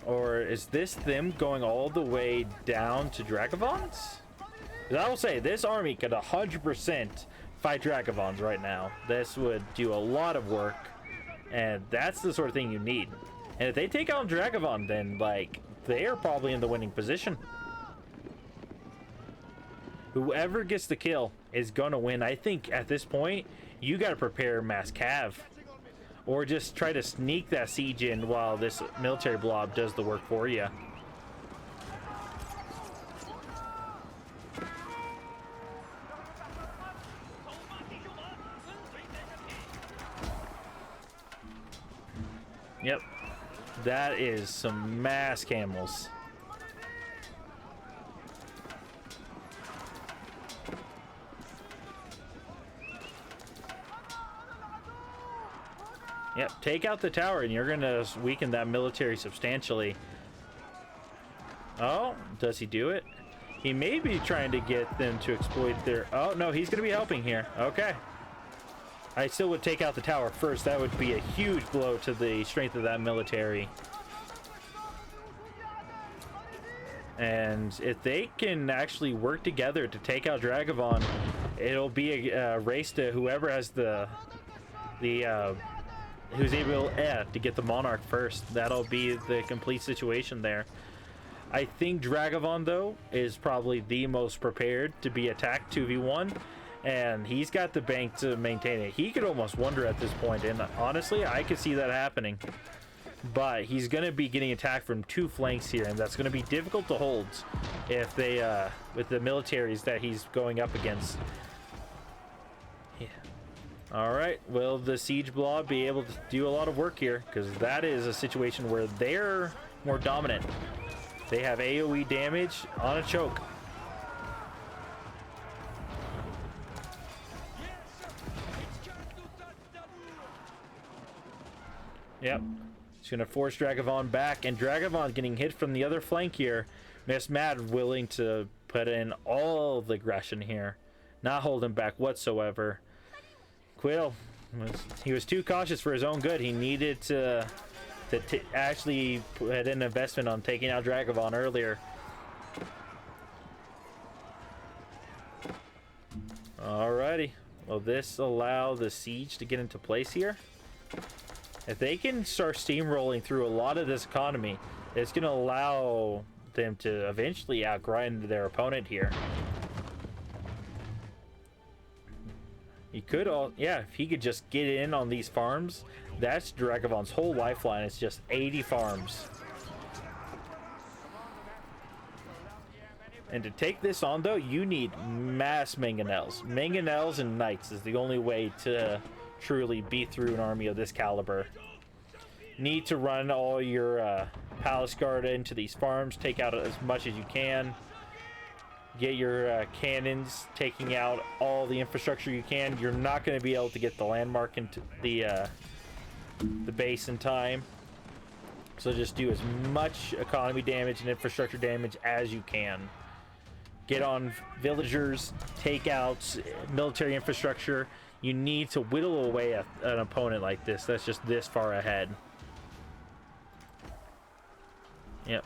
Or is this them going all the way down to Dragavann's? I will say this army could 100% fight Dragavann's right now. This would do a lot of work, and that's the sort of thing you need. And if they take out Dragevann, then like they are probably in the winning position. Whoever gets the kill is gonna win. I think at this point you got to prepare mass cav, or just try to sneak that siege in while this military blob does the work for you. Yep, that is some mass camels. Yep, take out the tower and you're gonna weaken that military substantially. Oh, does he do it? He may be trying to get them to exploit their... Oh, no, he's gonna be helping here. Okay. I still would take out the tower first. That would be a huge blow to the strength of that military. And if they can actually work together to take out Dragevann, it'll be a race to whoever has who's able to get the Monarch first. That'll be the complete situation there. I think Dragevann, though, is probably the most prepared to be attacked 2v1. And he's got the bank to maintain it. He could almost wonder at this point, and honestly, I could see that happening. But he's going to be getting attacked from two flanks here, and that's going to be difficult to hold if they, with the militaries that he's going up against. Yeah. All right, will the siege blob be able to do a lot of work here? Because that is a situation where they're more dominant. They have AoE damage on a choke. Yep. He's going to force Dragevann back, and Dragevann getting hit from the other flank here. MsMad willing to put in all the aggression here. Not holding back whatsoever. Quill, he was too cautious for his own good. He needed to actually put an investment on taking out Dragevann earlier. Alrighty. Will this allow the siege to get into place here? If they can start steamrolling through a lot of this economy, it's going to allow them to eventually outgrind their opponent here. He could, if he could just get in on these farms, that's Dragavann's whole lifeline. It's just 80 farms. And to take this on, though, you need mass mangonels. Mangonels and knights is the only way to truly beat through an army of this caliber. Need to run all your palace guard into these farms, take out as much as you can. Get your cannons, taking out all the infrastructure you can. You're not going to be able to get the landmark into the base in time. So just do as much economy damage and infrastructure damage as you can. Get on villagers, take out military infrastructure. You need to whittle away an opponent like this that's just this far ahead. Yep.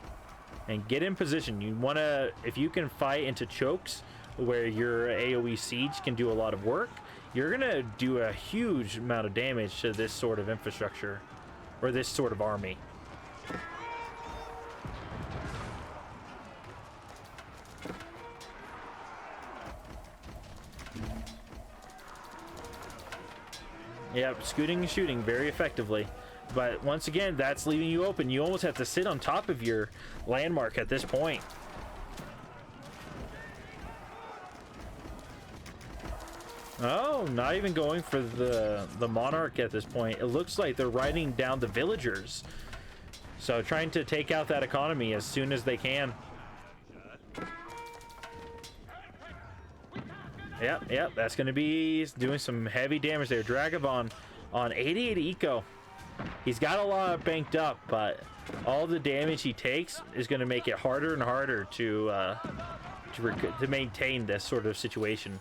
And get in position. You want to, if you can fight into chokes where your AoE siege can do a lot of work, you're going to do a huge amount of damage to this sort of infrastructure or this sort of army. Yep, scooting and shooting very effectively. But once again, that's leaving you open. You almost have to sit on top of your landmark at this point. Oh, not even going for the monarch at this point. It looks like they're riding down the villagers. So trying to take out that economy as soon as they can. Yep, that's going to be doing some heavy damage there. Dragevann on 88 eco. He's got a lot banked up, but all the damage he takes is going to make it harder and harder to maintain this sort of situation.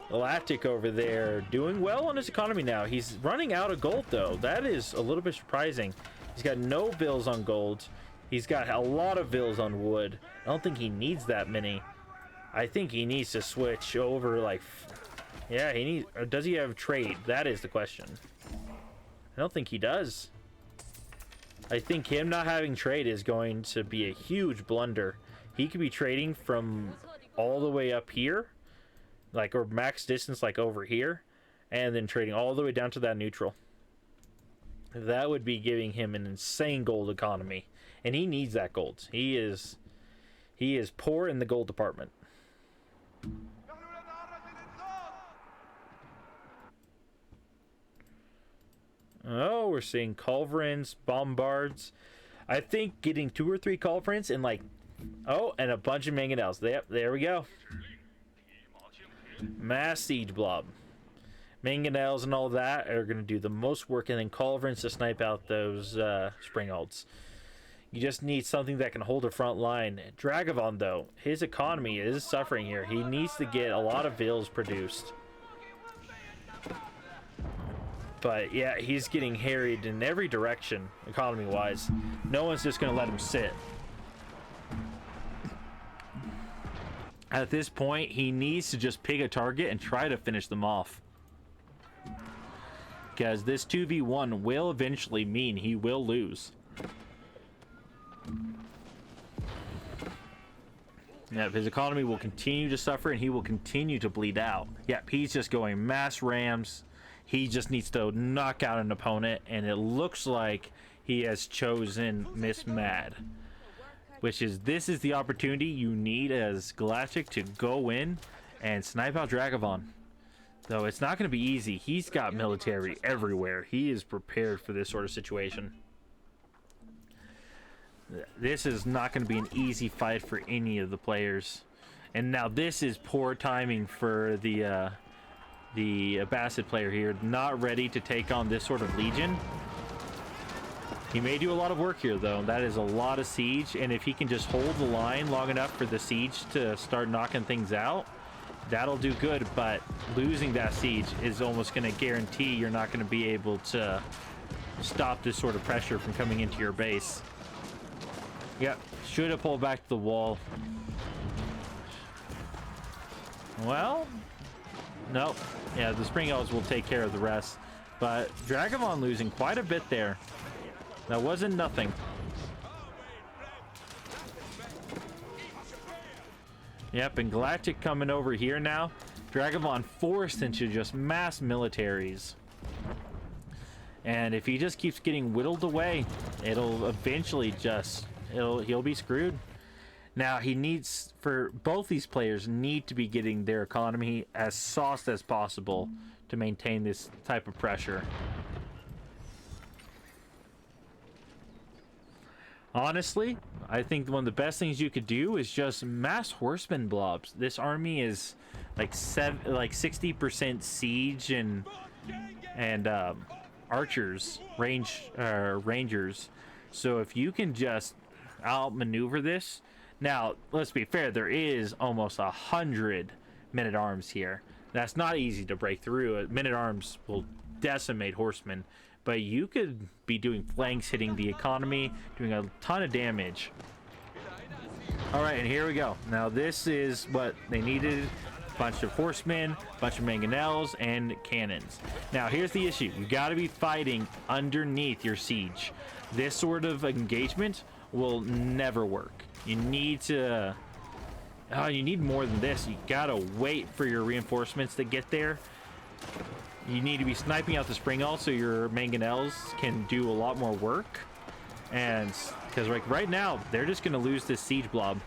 Galactic over there doing well on his economy now. He's running out of gold, though. That is a little bit surprising. He's got no bills on gold. He's got a lot of bills on wood. I don't think he needs that many. I think he needs to switch over, like... Yeah, he needs... Or does he have trade? That is the question. I don't think he does. I think him not having trade is going to be a huge blunder. He could be trading from all the way up here, like, or max distance, like over here, and then trading all the way down to that neutral. That would be giving him an insane gold economy, and he needs that gold. He is poor in the gold department. Oh, we're seeing culverins, bombards. I think getting 2 or 3 culverins and like, oh, and a bunch of mangonels. Yep, there we go. Mass siege blob. Mangonels and all that are going to do the most work, and then culverins to snipe out those springalds. You just need something that can hold a front line. Dragevann, though, his economy is suffering here. He needs to get a lot of vills produced. But yeah, he's getting harried in every direction, economy-wise. No one's just going to let him sit. At this point, he needs to just pick a target and try to finish them off. Because this 2v1 will eventually mean he will lose. Yep, his economy will continue to suffer and he will continue to bleed out. Yep, he's just going mass rams. He just needs to knock out an opponent, and it looks like he has chosen MsMad. Which is, this is the opportunity you need as Galactic to go in and snipe out Dragevann. Though it's not going to be easy. He's got military everywhere. He is prepared for this sort of situation. This is not going to be an easy fight for any of the players. And now this is poor timing for the Abbasid player here. Not ready to take on this sort of legion. He may do a lot of work here, though. That is a lot of siege, and if he can just hold the line long enough for the siege to start knocking things out, that'll do good. But losing that siege is almost going to guarantee you're not going to be able to stop this sort of pressure from coming into your base. Yep, should have pulled back to the wall. Well, nope. Yeah, the Spring Elves will take care of the rest. But Dragevann losing quite a bit there. That wasn't nothing. Yep, and Galactic coming over here now. Dragevann forced into just mass militaries. And if he just keeps getting whittled away, it'll eventually just... he'll be screwed. Now, he needs... for both these players need to be getting their economy as sauced as possible to maintain this type of pressure. Honestly, I think one of the best things you could do is just mass horseman blobs. This army is like 60% siege and archers, rangers. So if you can just outmaneuver this. Now, let's be fair, there is almost 100 men-at-arms here. That's not easy to break through. Men-at-arms will decimate horsemen. But you could be doing flanks, hitting the economy, doing a ton of damage. Alright, and here we go. Now this is what they needed. A bunch of horsemen, a bunch of mangonels, and cannons. Now here's the issue. You gotta be fighting underneath your siege. This sort of engagement will never work. You need to... oh, you need more than this. You gotta wait for your reinforcements to get there. You need to be sniping out the spring elves so your mangonels can do a lot more work. And because like right now, they're just going to lose this siege blob.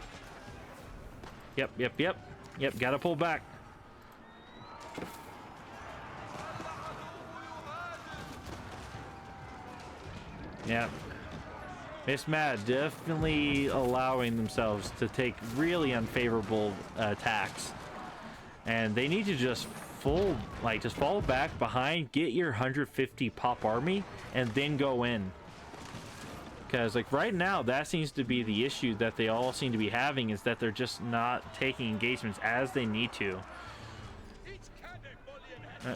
Yep, gotta pull back. Yeah. MsMad definitely allowing themselves to take really unfavorable attacks. And they need to just just fall back behind, get your 150 pop army, and then go in. Because like right now, that seems to be the issue that they all seem to be having, is that they're just not taking engagements as they need to.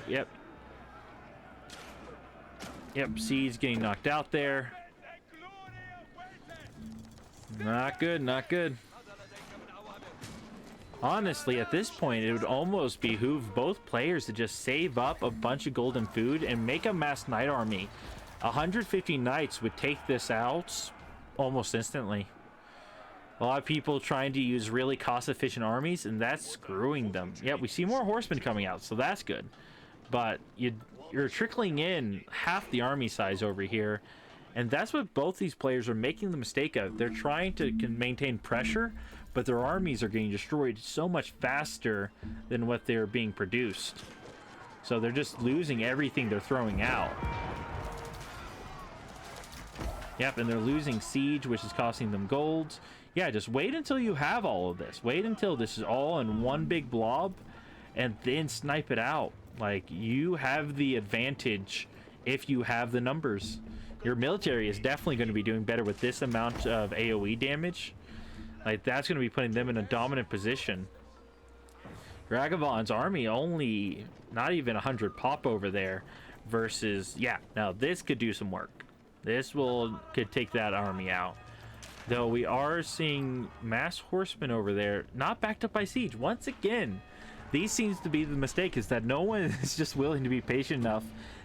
Yep. Yep, Siege getting knocked out there. Not good, not good. Honestly, at this point, it would almost behoove both players to just save up a bunch of golden food and make a mass knight army. 150 knights would take this out almost instantly. A lot of people trying to use really cost-efficient armies, and that's screwing them. Yeah, we see more horsemen coming out, so that's good. But you're trickling in half the army size over here, and that's what both these players are making the mistake of. They're trying to maintain pressure, but their armies are getting destroyed so much faster than what they're being produced. So they're just losing everything they're throwing out. Yep, and they're losing siege, which is costing them golds. Yeah, just wait until you have all of this. Wait until this is all in one big blob, and then snipe it out. Like, you have the advantage if you have the numbers. Your military is definitely going to be doing better with this amount of AoE damage. Like, that's going to be putting them in a dominant position. Dragovann's army only not even 100 pop over there versus, yeah, now this could do some work. This could take that army out. Though we are seeing mass horsemen over there, not backed up by siege. Once again, these seems to be the mistake, is that no one is just willing to be patient enough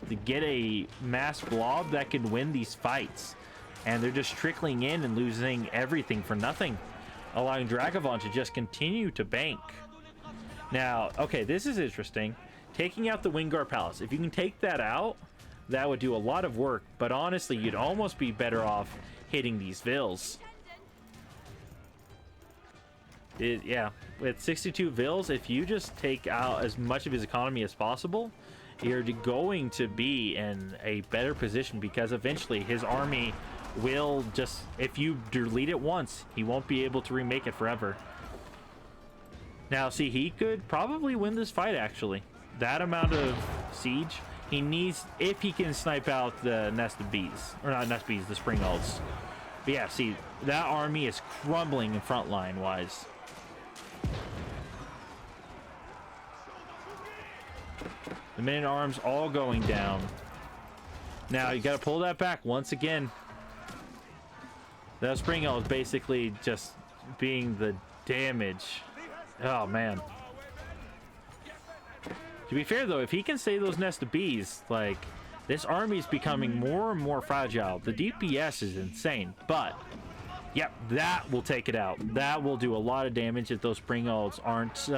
to get a mass blob that can win these fights. And they're just trickling in and losing everything for nothing, allowing Dragevann to just continue to bank. Now, okay, this is interesting. Taking out the Wingard Palace. If you can take that out, that would do a lot of work. But honestly, you'd almost be better off hitting these vills. Yeah, with 62 vills, if you just take out as much of his economy as possible, you're going to be in a better position, because eventually his army will just, if you delete it once, he won't be able to remake it forever. Now, see, he could probably win this fight, actually. That amount of siege, he needs, if he can snipe out the nest of bees, or not nest bees, the spring alds. But yeah, see, that army is crumbling in front line wise. The men at arms all going down. Now you got to pull that back once again. That spring is basically just being the damage. Oh man. To be fair though, if he can save those nest of bees, like, this army is becoming more and more fragile. The DPS is insane, but yep, that will take it out. That will do a lot of damage if those spring alds aren't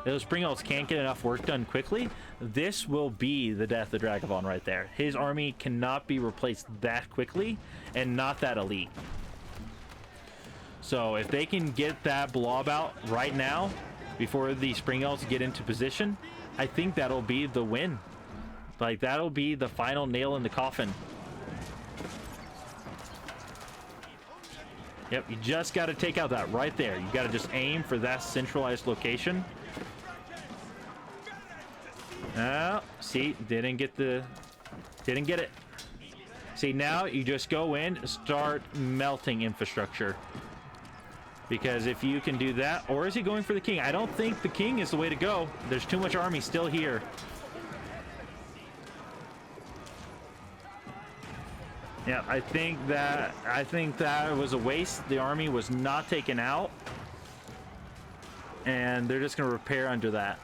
those spring alds can't get enough work done quickly. This will be the death of Dragevann right there. His army cannot be replaced that quickly, and not that elite. So if they can get that blob out right now before the spring alds get into position, I think that'll be the win. Like, that'll be the final nail in the coffin. Yep, you just got to take out that right there. You got to just aim for that centralized location. Oh, see, didn't get it. See, now you just go in, start melting infrastructure. Because if you can do that, or is he going for the king? I don't think the king is the way to go. There's too much army still here. Yeah, I think that was a waste. The army was not taken out, and they're just gonna repair under that.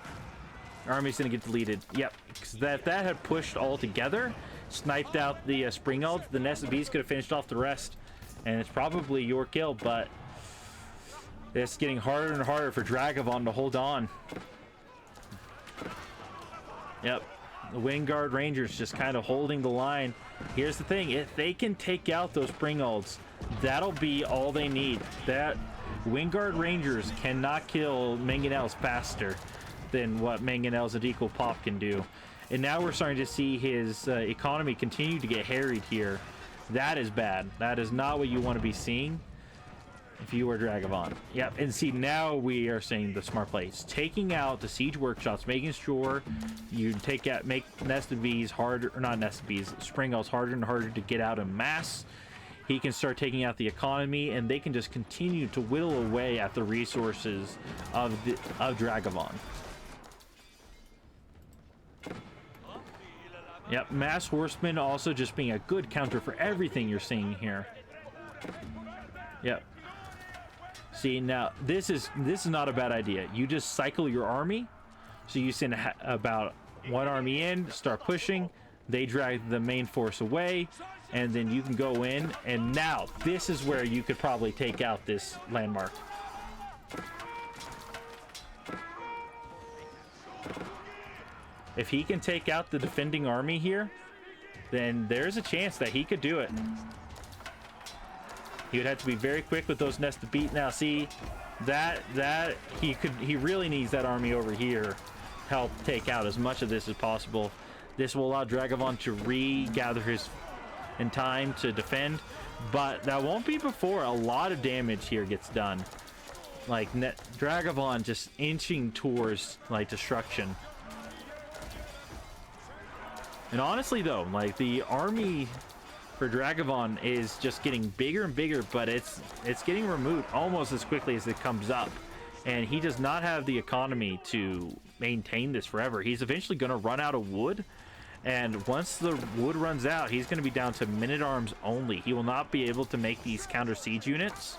Army's gonna get deleted. Yep, because that had pushed all together, sniped out the spring alds. The nest of bees could have finished off the rest, and it's probably your kill. But it's getting harder and harder for Dragevann to hold on. Yep. The Wingard Rangers just kind of holding the line. Here's the thing, if they can take out those spring alds, that'll be all they need. That Wingard Rangers cannot kill mangonels faster. than what Mangonel's at equal pop can do. And now we're starting to see his economy continue to get harried here. That is bad. That is not what you want to be seeing if you were Dragevann. Yep, and see, now we are seeing the smart plays. Taking out the siege workshops, making sure you make nested bees harder, or not nested bees, spring elves harder and harder to get out en masse. He can start taking out the economy, and they can just continue to whittle away at the resources of Dragevann. Yep, mass horsemen also just being a good counter for everything you're seeing here. Yep. See, now this is not a bad idea. You just cycle your army. So you send about one army in, start pushing, they drag the main force away, and then you can go in, and now this is where you could probably take out this landmark. If he can take out the defending army here, then there's a chance that he could do it. He would have to be very quick with those nested beat. Now see, he really needs that army over here help take out as much of this as possible. This will allow Dragevann to regather his in time to defend, but that won't be before a lot of damage here gets done. Like Dragevann just inching towards like destruction. And honestly though, like the army for Dragevann is just getting bigger and bigger, but it's getting removed almost as quickly as it comes up. And he does not have the economy to maintain this forever. He's eventually going to run out of wood. And once the wood runs out, he's going to be down to men-at-arms only. He will not be able to make these counter siege units.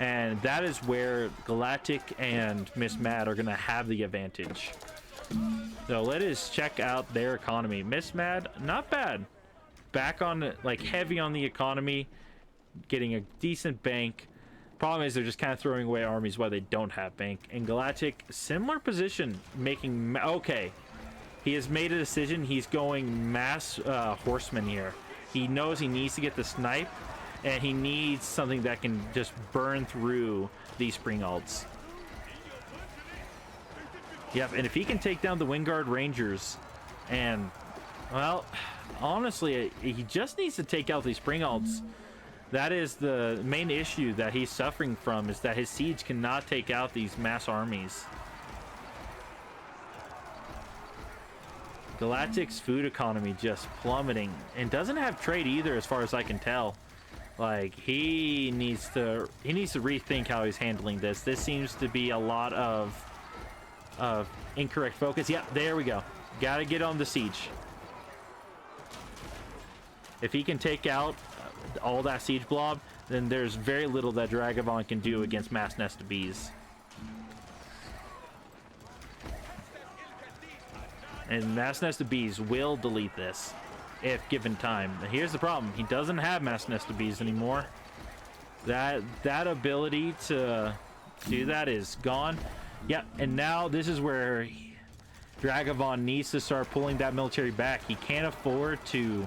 And that is where Galactic and MsMad are going to have the advantage. So let us check out their economy. MsMad, not bad. Back on, like, heavy on the economy, getting a decent bank. Problem is they're just kind of throwing away armies while they don't have bank. And Galactic, similar position, making... Okay, he has made a decision. He's going mass horsemen here. He knows he needs to get the snipe, and he needs something that can just burn through these spring alts. Yep, and if he can take down the Wingard Rangers, and, well, honestly, he just needs to take out these spring alts. That is the main issue that he's suffering from, is that his siege cannot take out these mass armies. Galactic's food economy just plummeting, and doesn't have trade either as far as I can tell. Like, he needs to rethink how he's handling this. This seems to be a lot of incorrect focus. Yeah, there we go. Gotta get on the siege. If he can take out all that siege blob, then there's very little that Dragevann can do against mass nested bees. And mass nested bees will delete this if given time. Here's the problem: he doesn't have mass nested bees anymore. That ability to do that is gone. Yep, and now this is where Dragevann needs to start pulling that military back. He can't afford to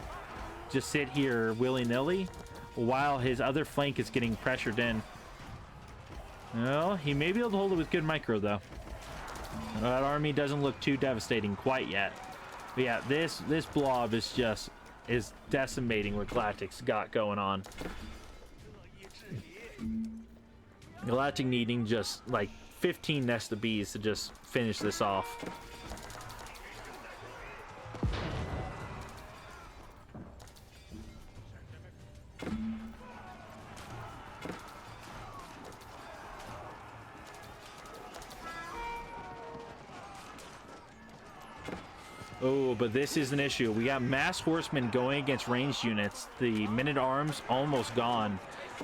just sit here willy-nilly while his other flank is getting pressured in. Well, he may be able to hold it with good micro, though. That army doesn't look too devastating quite yet. But yeah, this blob is decimating what Galactic's got going on. Galactic needing just like 15 nested bees to just finish this off. Oh, but this is an issue. We got mass horsemen going against ranged units. The men-at-arms almost gone.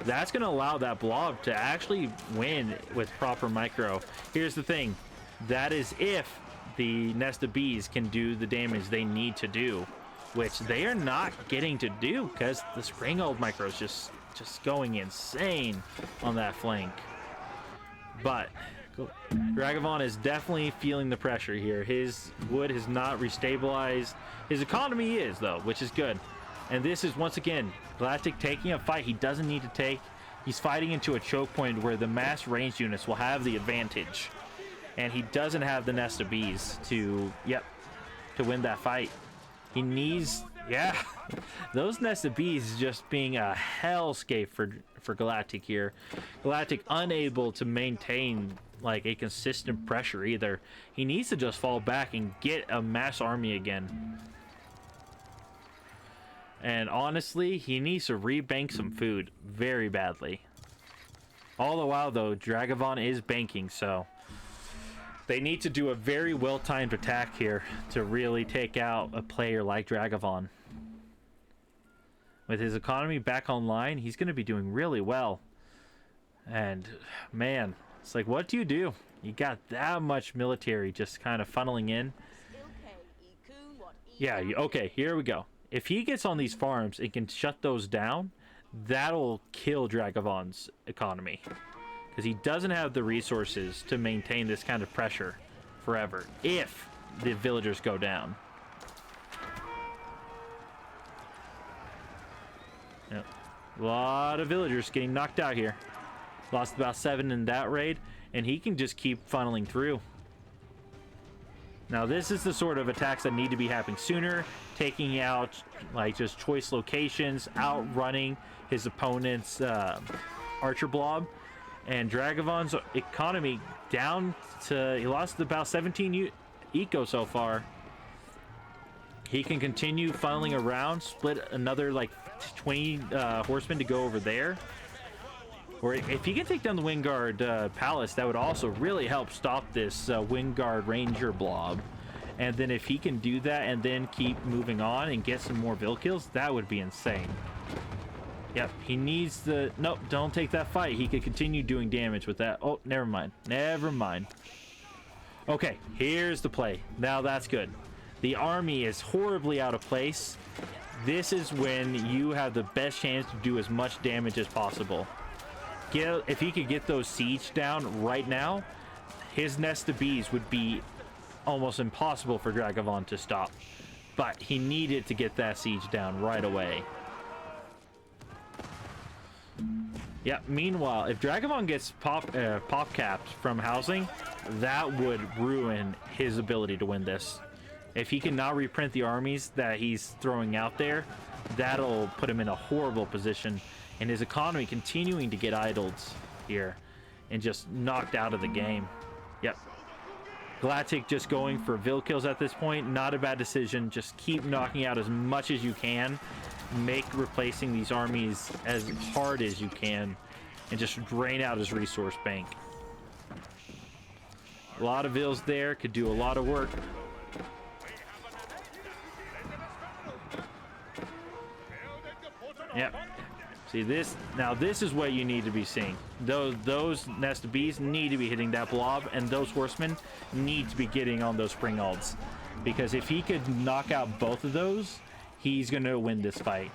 That's going to allow that blob to actually win with proper micro. Here's the thing. That is if the nested bees can do the damage they need to do, which they are not getting to do because the Springald micro is just going insane on that flank. But Dragevann is definitely feeling the pressure here. His wood has not restabilized. His economy is, though, which is good. And this is, once again, Galactic taking a fight he doesn't need to take. He's fighting into a choke point where the mass ranged units will have the advantage. and he doesn't have the nest of bees to win that fight. He needs, yeah, those nest of bees just being a hellscape for Galactic here. Galactic unable to maintain like a consistent pressure either. He needs to just fall back and get a mass army again. And honestly, he needs to rebank some food very badly. All the while though, Dragevann is banking, so they need to do a very well-timed attack here to really take out a player like Dragevann. With his economy back online, he's going to be doing really well. And man, it's like, what do? You got that much military just kind of funneling in. Yeah, okay, here we go. If he gets on these farms and can shut those down, that'll kill Dragavann's economy. Because he doesn't have the resources to maintain this kind of pressure forever if the villagers go down. Yep. A lot of villagers getting knocked out here. Lost about 7 in that raid, and he can just keep funneling through. Now this is the sort of attacks that need to be happening sooner, taking out like just choice locations, outrunning his opponent's archer blob. And Dragavann's economy down to, he lost about 17 eco so far. He can continue funneling around, split another like 20 horsemen to go over there. Or if he can take down the Wingard Palace, that would also really help stop this Wingard Ranger blob. And then if he can do that and then keep moving on and get some more Vil kills, that would be insane. Yep, he needs the... Nope, don't take that fight. He could continue doing damage with that. Oh, never mind. Never mind. Okay, here's the play. Now that's good. The army is horribly out of place. This is when you have the best chance to do as much damage as possible. If he could get those siege down right now, his nest of bees would be almost impossible for Dragevann to stop. But he needed to get that siege down right away. Yeah, meanwhile, if Dragevann gets pop capped from housing, that would ruin his ability to win this. If he cannot reprint the armies that he's throwing out there, that'll put him in a horrible position. And his economy continuing to get idled here and just knocked out of the game. Yep. Galactic just going for Vil kills at this point. Not a bad decision. Just keep knocking out as much as you can. Make replacing these armies as hard as you can. And just drain out his resource bank. A lot of Vils there. Could do a lot of work. Yep. See this, now this is what you need to be seeing. Those nest of bees need to be hitting that blob, and those horsemen need to be getting on those spring alds. Because if he could knock out both of those, he's going to win this fight.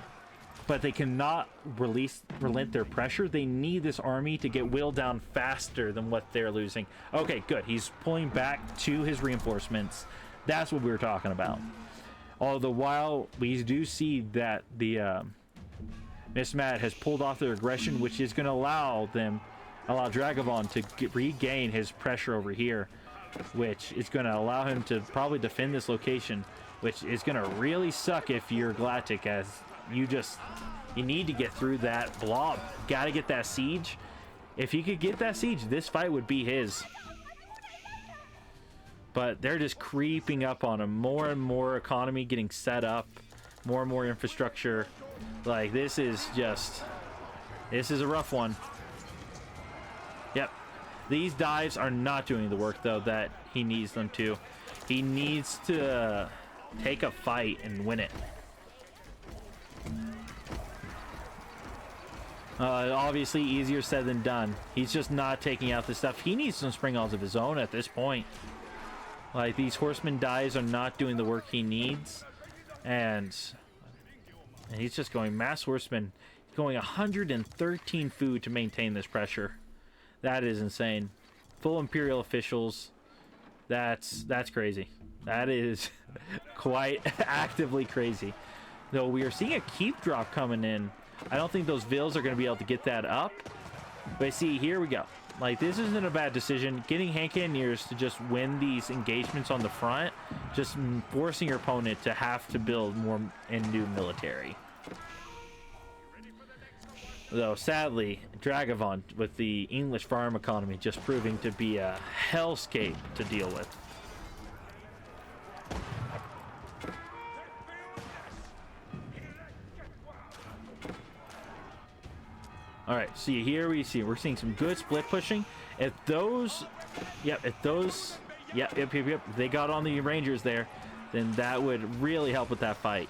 But they cannot relent their pressure. They need this army to get whittled down faster than what they're losing. Okay, good. He's pulling back to his reinforcements. That's what we were talking about. All the while, we do see that the... MsMad has pulled off their aggression, which is going to allow Dragevann to regain his pressure over here, which is going to allow him to probably defend this location, which is going to really suck if you're Galactic, as you need to get through that blob. Got to get that siege. If he could get that siege, this fight would be his. But they're just creeping up on him. More and more economy getting set up, more and more infrastructure. Like, this is a rough one. Yep. These dives are not doing the work, though, that he needs them to. He needs to take a fight and win it. Obviously, easier said than done. He's just not taking out this stuff. He needs some spring alds of his own at this point. Like, these horseman dives are not doing the work he needs. And he's just going mass horseman. He's going 113 food to maintain this pressure. That is insane. Full Imperial officials. That's crazy. That is quite actively crazy. Though we are seeing a keep drop coming in. I don't think those Vils are going to be able to get that up. But see, here we go. Like, this isn't a bad decision. Getting hand cannoneers to just win these engagements on the front, just forcing your opponent to have to build more and new military. Though, sadly, Dragevann, with the English farm economy, just proving to be a hellscape to deal with. All right, see here we're seeing some good split pushing. If those, yep, they got on the Rangers there, then that would really help with that fight.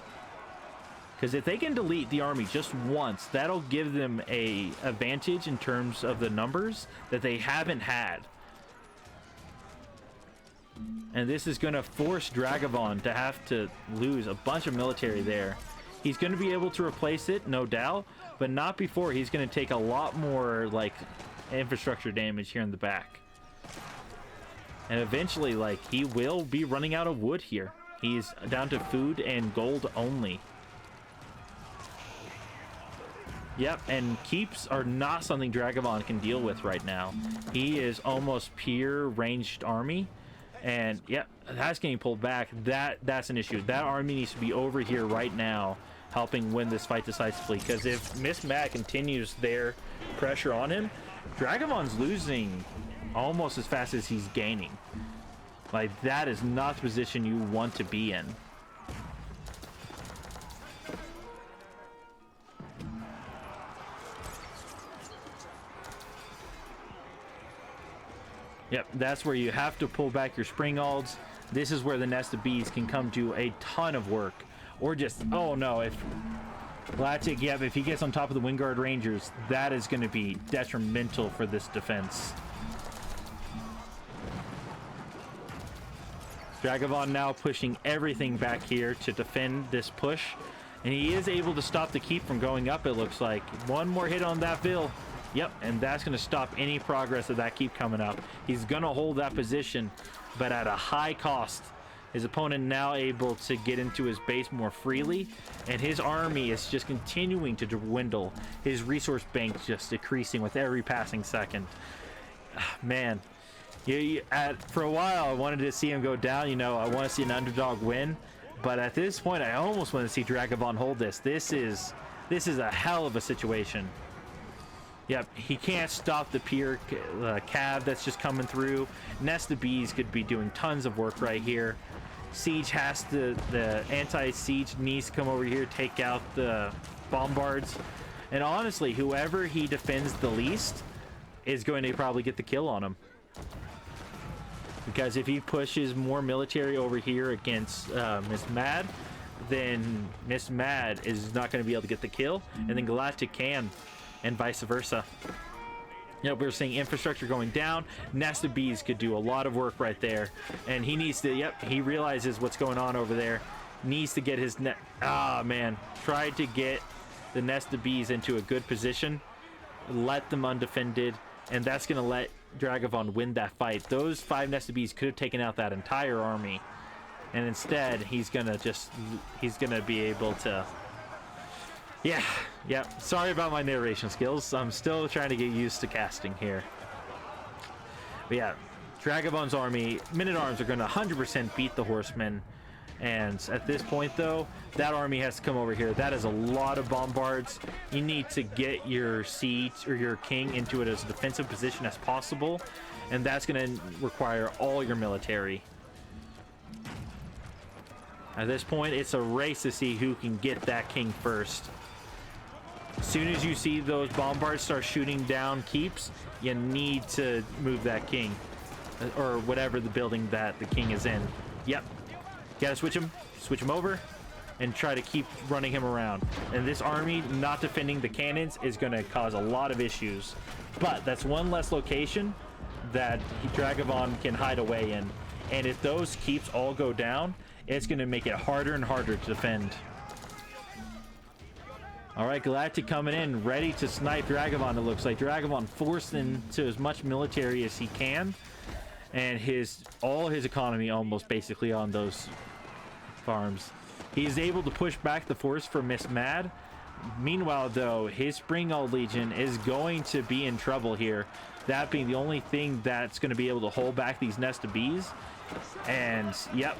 Because if they can delete the army just once, that'll give them a advantage in terms of the numbers that they haven't had. And this is going to force Dragevann to have to lose a bunch of military there. He's going to be able to replace it, no doubt, but not before. He's going to take a lot more, like, infrastructure damage here in the back. And eventually, like, he will be running out of wood here. He's down to food and gold only. Yep, and keeps are not something Dragevann can deal with right now. He is almost pure ranged army. And, yep, that's getting pulled back. That's an issue. That army needs to be over here right now, helping win this fight decisively. Because if MsMad continues their pressure on him, Dragavann's losing almost as fast as he's gaining. Like, that is not the position you want to be in. Yep, that's where you have to pull back your spring alds. This is where the nest of bees can come do a ton of work. Or just, oh no, if Galactic, yep, if he gets on top of the Wingguard Rangers, that is going to be detrimental for this defense. Dragevann now pushing everything back here to defend this push. And he is able to stop the keep from going up, it looks like. One more hit on that Vil. Yep, and that's going to stop any progress of that keep coming up. He's going to hold that position, but at a high cost. His opponent now able to get into his base more freely, and his army is just continuing to dwindle. His resource bank just decreasing with every passing second. Man, for a while I wanted to see him go down. You know, I want to see an underdog win, but at this point I almost want to see Dragevann hold this. This is a hell of a situation. Yep, he can't stop the pure cav that's just coming through. Nest of Bees could be doing tons of work right here. Siege has to, the anti-siege needs to come over here, take out the bombards. And honestly, whoever he defends the least is going to probably get the kill on him. Because if he pushes more military over here against MsMad, then MsMad is not going to be able to get the kill, and then Galactic can. And vice versa. Yep, we're seeing infrastructure going down. Nest of Bees could do a lot of work right there. And he needs to, yep, he realizes what's going on over there. Needs to get his net. Ah, man. Tried to get the Nest of Bees into a good position. Let them undefended. And that's going to let Dragevann win that fight. Those 5 Nest of Bees could have taken out that entire army. And instead, he's going to be able to... Yeah, sorry about my narration skills. I'm still trying to get used to casting here. But yeah, Dragavann's army, men-at-arms are going to 100% beat the horsemen. And at this point, though, that army has to come over here. That is a lot of bombards. You need to get your siege or your king into it as a defensive position as possible. And that's going to require all your military. At this point, it's a race to see who can get that king first. As soon as you see those bombards start shooting down keeps, you need to move that king. Or whatever the building that the king is in. Yep. Gotta switch him over, and try to keep running him around. And this army not defending the cannons is going to cause a lot of issues. But that's one less location that Dragevann can hide away in. And if those keeps all go down, it's going to make it harder and harder to defend. All right, Galactic coming in, ready to snipe Dragevann, it looks like. Dragevann forced into as much military as he can. And all his economy almost basically on those farms. He's able to push back the force for MsMad. Meanwhile, though, his Springald Legion is going to be in trouble here. That being the only thing that's going to be able to hold back these Nest of Bees. And, yep,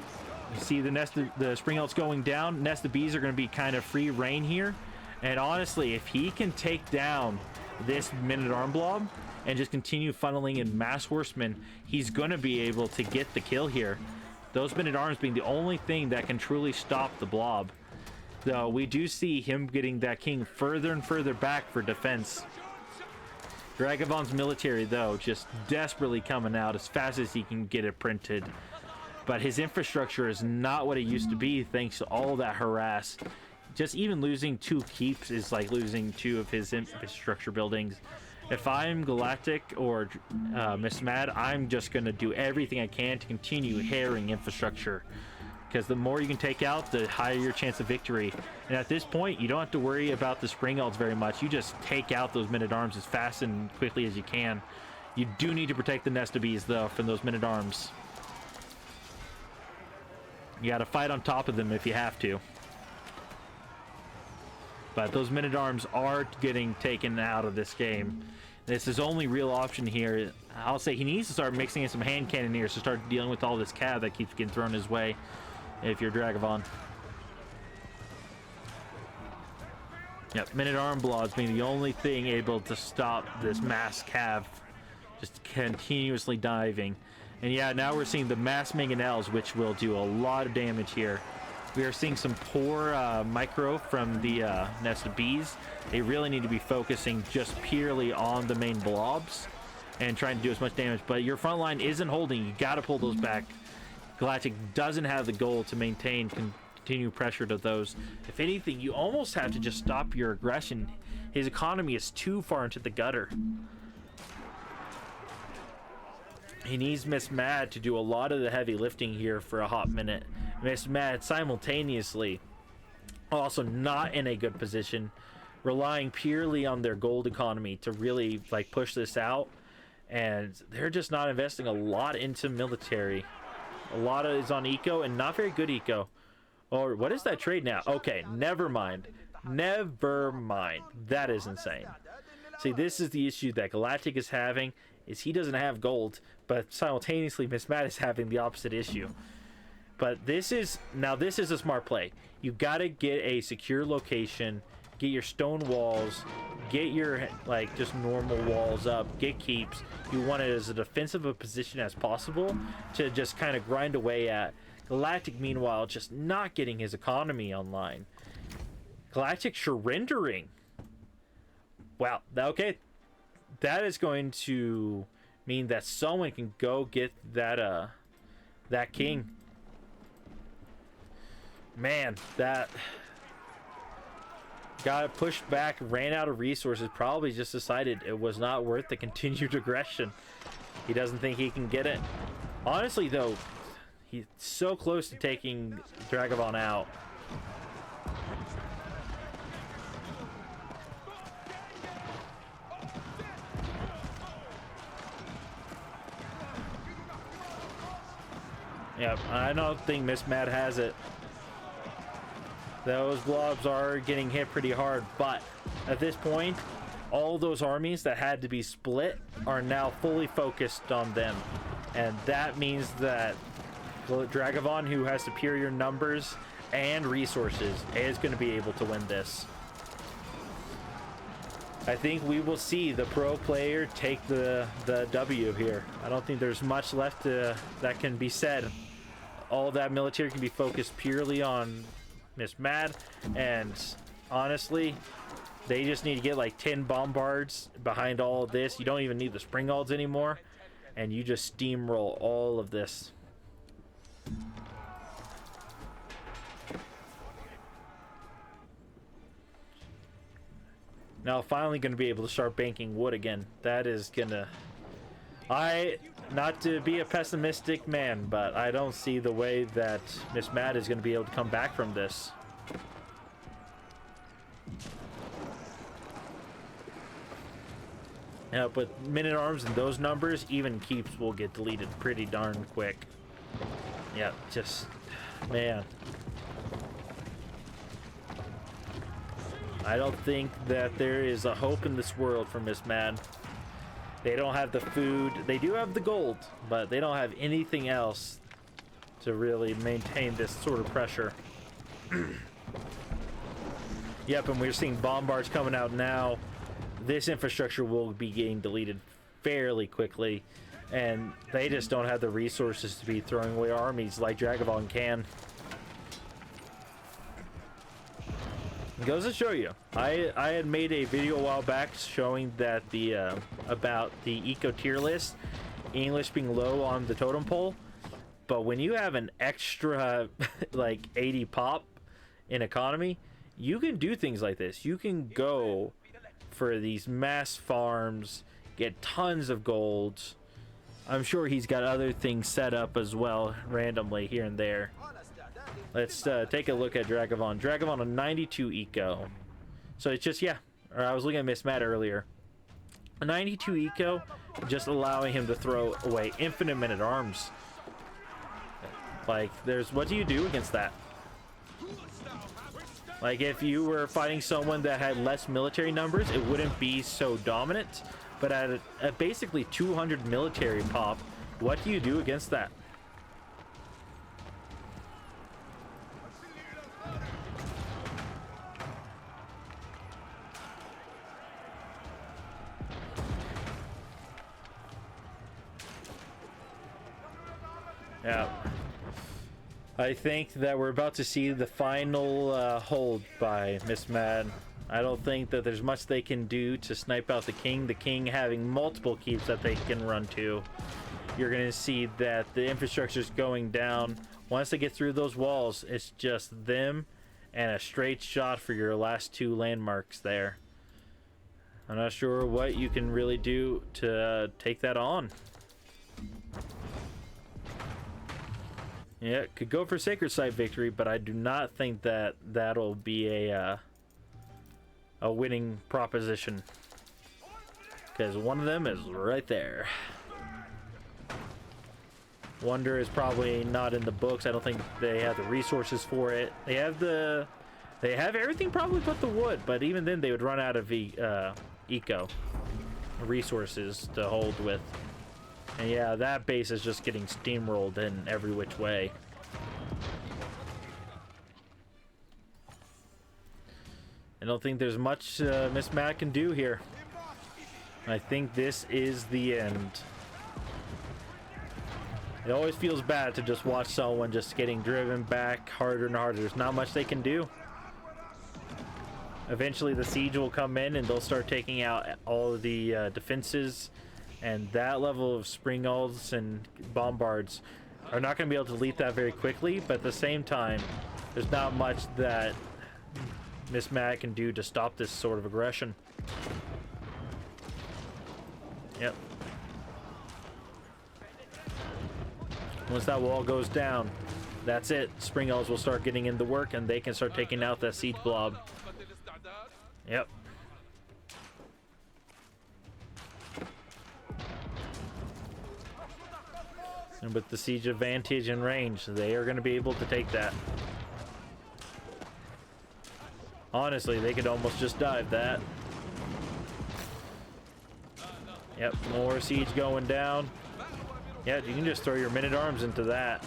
you see the Springalds going down. Nest of Bees are going to be kind of free reign here. And honestly, if he can take down this Men-at-Arm blob and just continue funneling in mass horsemen, he's going to be able to get the kill here. Those Men-at-Arms being the only thing that can truly stop the blob. Though we do see him getting that king further and further back for defense. Dragavann's military, though, just desperately coming out as fast as he can get it printed. But his infrastructure is not what it used to be thanks to all that harass. Just even losing 2 keeps is like losing 2 of his infrastructure buildings. If I'm Galactic or MsMad, I'm just going to do everything I can to continue harrying infrastructure. Because the more you can take out, the higher your chance of victory. And at this point, you don't have to worry about the Springalds very much. You just take out those Men-at-Arms as fast and quickly as you can. You do need to protect the Nest of Bees, though, from those Men-at-Arms. You got to fight on top of them if you have to. But those Men-at-Arms are getting taken out of this game. This is only real option here. I'll say he needs to start mixing in some hand cannoneers to start dealing with all this cav that keeps getting thrown his way if you're Dragevann. Yep, Men-at-Arm blobs being the only thing able to stop this mass cav just continuously diving. And yeah, now we're seeing the mass mangonels, which will do a lot of damage here. We are seeing some poor micro from the Nest of Bees. They really need to be focusing just purely on the main blobs and trying to do as much damage. But your front line isn't holding. You got to pull those back. Galactic doesn't have the goal to maintain continued pressure to those. If anything, you almost have to just stop your aggression. His economy is too far into the gutter. He needs MsMad to do a lot of the heavy lifting here for a hot minute. MsMad simultaneously also not in a good position, relying purely on their gold economy to really like push this out, and they're just not investing a lot into military. A lot of is on eco and not very good eco. Or what is that trade now? Okay, never mind. Never mind. That is insane. See, this is the issue that Galactic is having, is he doesn't have gold, but simultaneously MsMad is having the opposite issue. But this is a smart play. You gotta get a secure location, get your stone walls, get your like just normal walls up, get keeps. You want it as a defensive a position as possible to just kind of grind away at. Galactic, meanwhile, just not getting his economy online. Galactic surrendering. Wow, okay. That is going to mean that someone can go get that that king. Man, that got pushed back, ran out of resources, probably just decided it was not worth the continued aggression. He doesn't think he can get it. Honestly, though, he's so close to taking Dragevann out. Yep, I don't think MsMad has it. Those blobs are getting hit pretty hard, but at this point, all those armies that had to be split are now fully focused on them. And that means that Dragevann, who has superior numbers and resources, is going to be able to win this. I think we will see the pro player take the W here. I don't think there's much left that can be said. All that military can be focused purely on MsMad, and honestly, they just need to get like 10 bombards behind all of this. You don't even need the Springalds anymore, and you just steamroll all of this. Now finally going to be able to start banking wood again. That is gonna, not to be a pessimistic man, but I don't see the way that MsMad is going to be able to come back from this. Yeah, but Men-at-Arms and those numbers, even keeps will get deleted pretty darn quick. Yeah, just, man. I don't think that there is a hope in this world for MsMad. They don't have the food. They do have the gold, but they don't have anything else to really maintain this sort of pressure. Yep, and we're seeing bombards coming out now. This infrastructure will be getting deleted fairly quickly, and they just don't have the resources to be throwing away armies like Dragevann can. It goes to show you. I had made a video a while back showing that the about the eco tier list, English being low on the totem pole, but when you have an extra like 80 pop in economy, you can do things like this. You can go for these mass farms, get tons of gold. I'm sure he's got other things set up as well randomly here and there. Let's take a look at Dragevann. Dragevann on 92 eco. So it's just, yeah, or I was looking at MsMad earlier. A 92 eco, just allowing him to throw away infinite men at arms. Like, what do you do against that? Like, if you were fighting someone that had less military numbers, it wouldn't be so dominant. But at basically 200 military pop, what do you do against that? Yeah. I think that we're about to see the final hold by MsMad. I don't think that there's much they can do to snipe out the king having multiple keeps that they can run to. You're going to see that the infrastructure's going down. Once they get through those walls, it's just them and a straight shot for your last two landmarks there. I'm not sure what you can really do to take that on. Yeah, could go for Sacred Site victory, but I do not think that that'll be a winning proposition. Because one of them is right there. Wonder is probably not in the books. I don't think they have the resources for it. They have everything probably but the wood, but even then they would run out of eco resources to hold with. And yeah, that base is just getting steamrolled in every which way. I don't think there's much MsMad can do here. I think this is the end. It always feels bad to just watch someone just getting driven back harder and harder. There's not much they can do. Eventually the siege will come in and they'll start taking out all of the defenses. And that level of springalds and bombards are not going to be able to delete that very quickly, but at the same time, there's not much that MsMad can do to stop this sort of aggression. Yep. Once that wall goes down, that's it. Springalds will start getting into work and they can start taking out that siege blob. Yep. And with the siege advantage and range, they are going to be able to take that. Honestly, they could almost just dive that. Yep, more siege going down. Yeah, you can just throw your men-at-arms into that.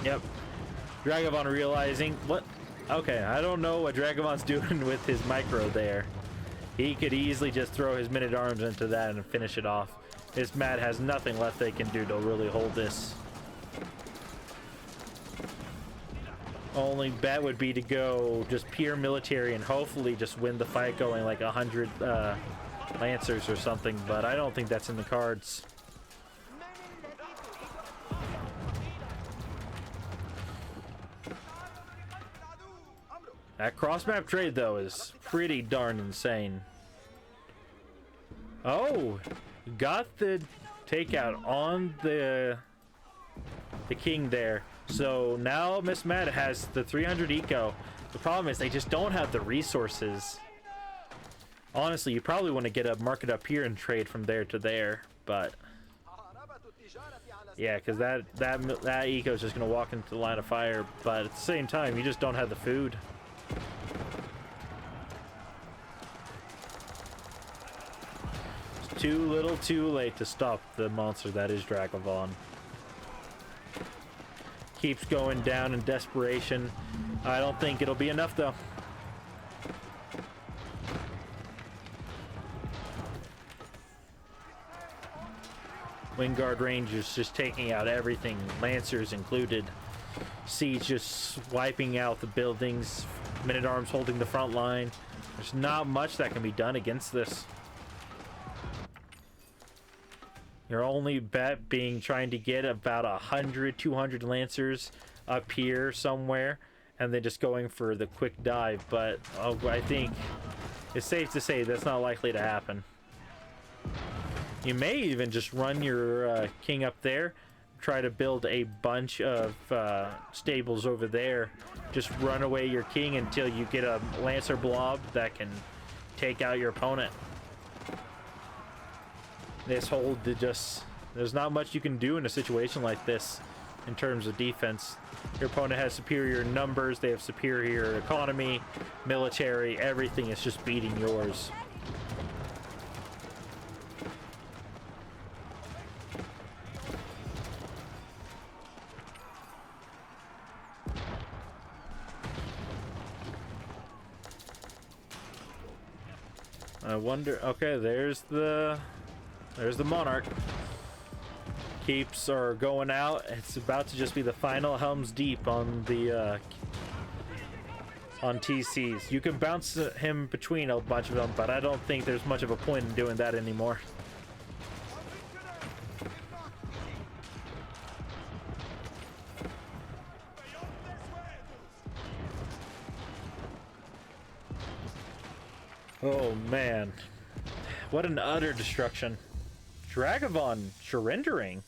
Yep. Dragevann realizing what? Okay, I don't know what Dragavann's doing with his micro there. He could easily just throw his men-at-arms into that and finish it off. MsMad has nothing left they can do to really hold this. Only bet would be to go just pure military and hopefully just win the fight going like 100 Lancers or something, but I don't think that's in the cards. That cross-map trade, though, is pretty darn insane. Oh, got the takeout on the king there. So now MsMad has the 300 eco. The problem is they just don't have the resources. Honestly, you probably want to get a market up here and trade from there to there, but Yeah, because that eco is just gonna walk into the line of fire, but at the same time, you just don't have the food. It's too little, too late to stop the monster that is Dragevann. Keeps going down in desperation. I don't think it'll be enough though. Wingguard Rangers just taking out everything, Lancers included. Siege just wiping out the buildings. Men-at-Arms holding the front line. There's not much that can be done against this. Your only bet being trying to get about 100, 200 Lancers up here somewhere, and then just going for the quick dive. But I think it's safe to say that's not likely to happen. You may even just run your king up there, try to build a bunch of stables over there. Just run away your king until you get a Lancer blob that can take out your opponent. This hold, there's not much you can do in a situation like this in terms of defense. Your opponent has superior numbers, they have superior economy, military, everything is just beating yours. I wonder, okay, there's the Monarch. Keeps are going out. It's about to just be the final Helm's Deep on the on TCs. You can bounce him between a bunch of them, but I don't think there's much of a point in doing that anymore. Oh man, what an utter destruction. Dragevann surrendering?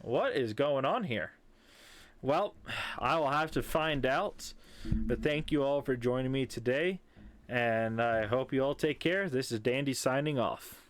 What is going on here? Well, I will have to find out, but thank you all for joining me today, and I hope you all take care. This is Dandy signing off.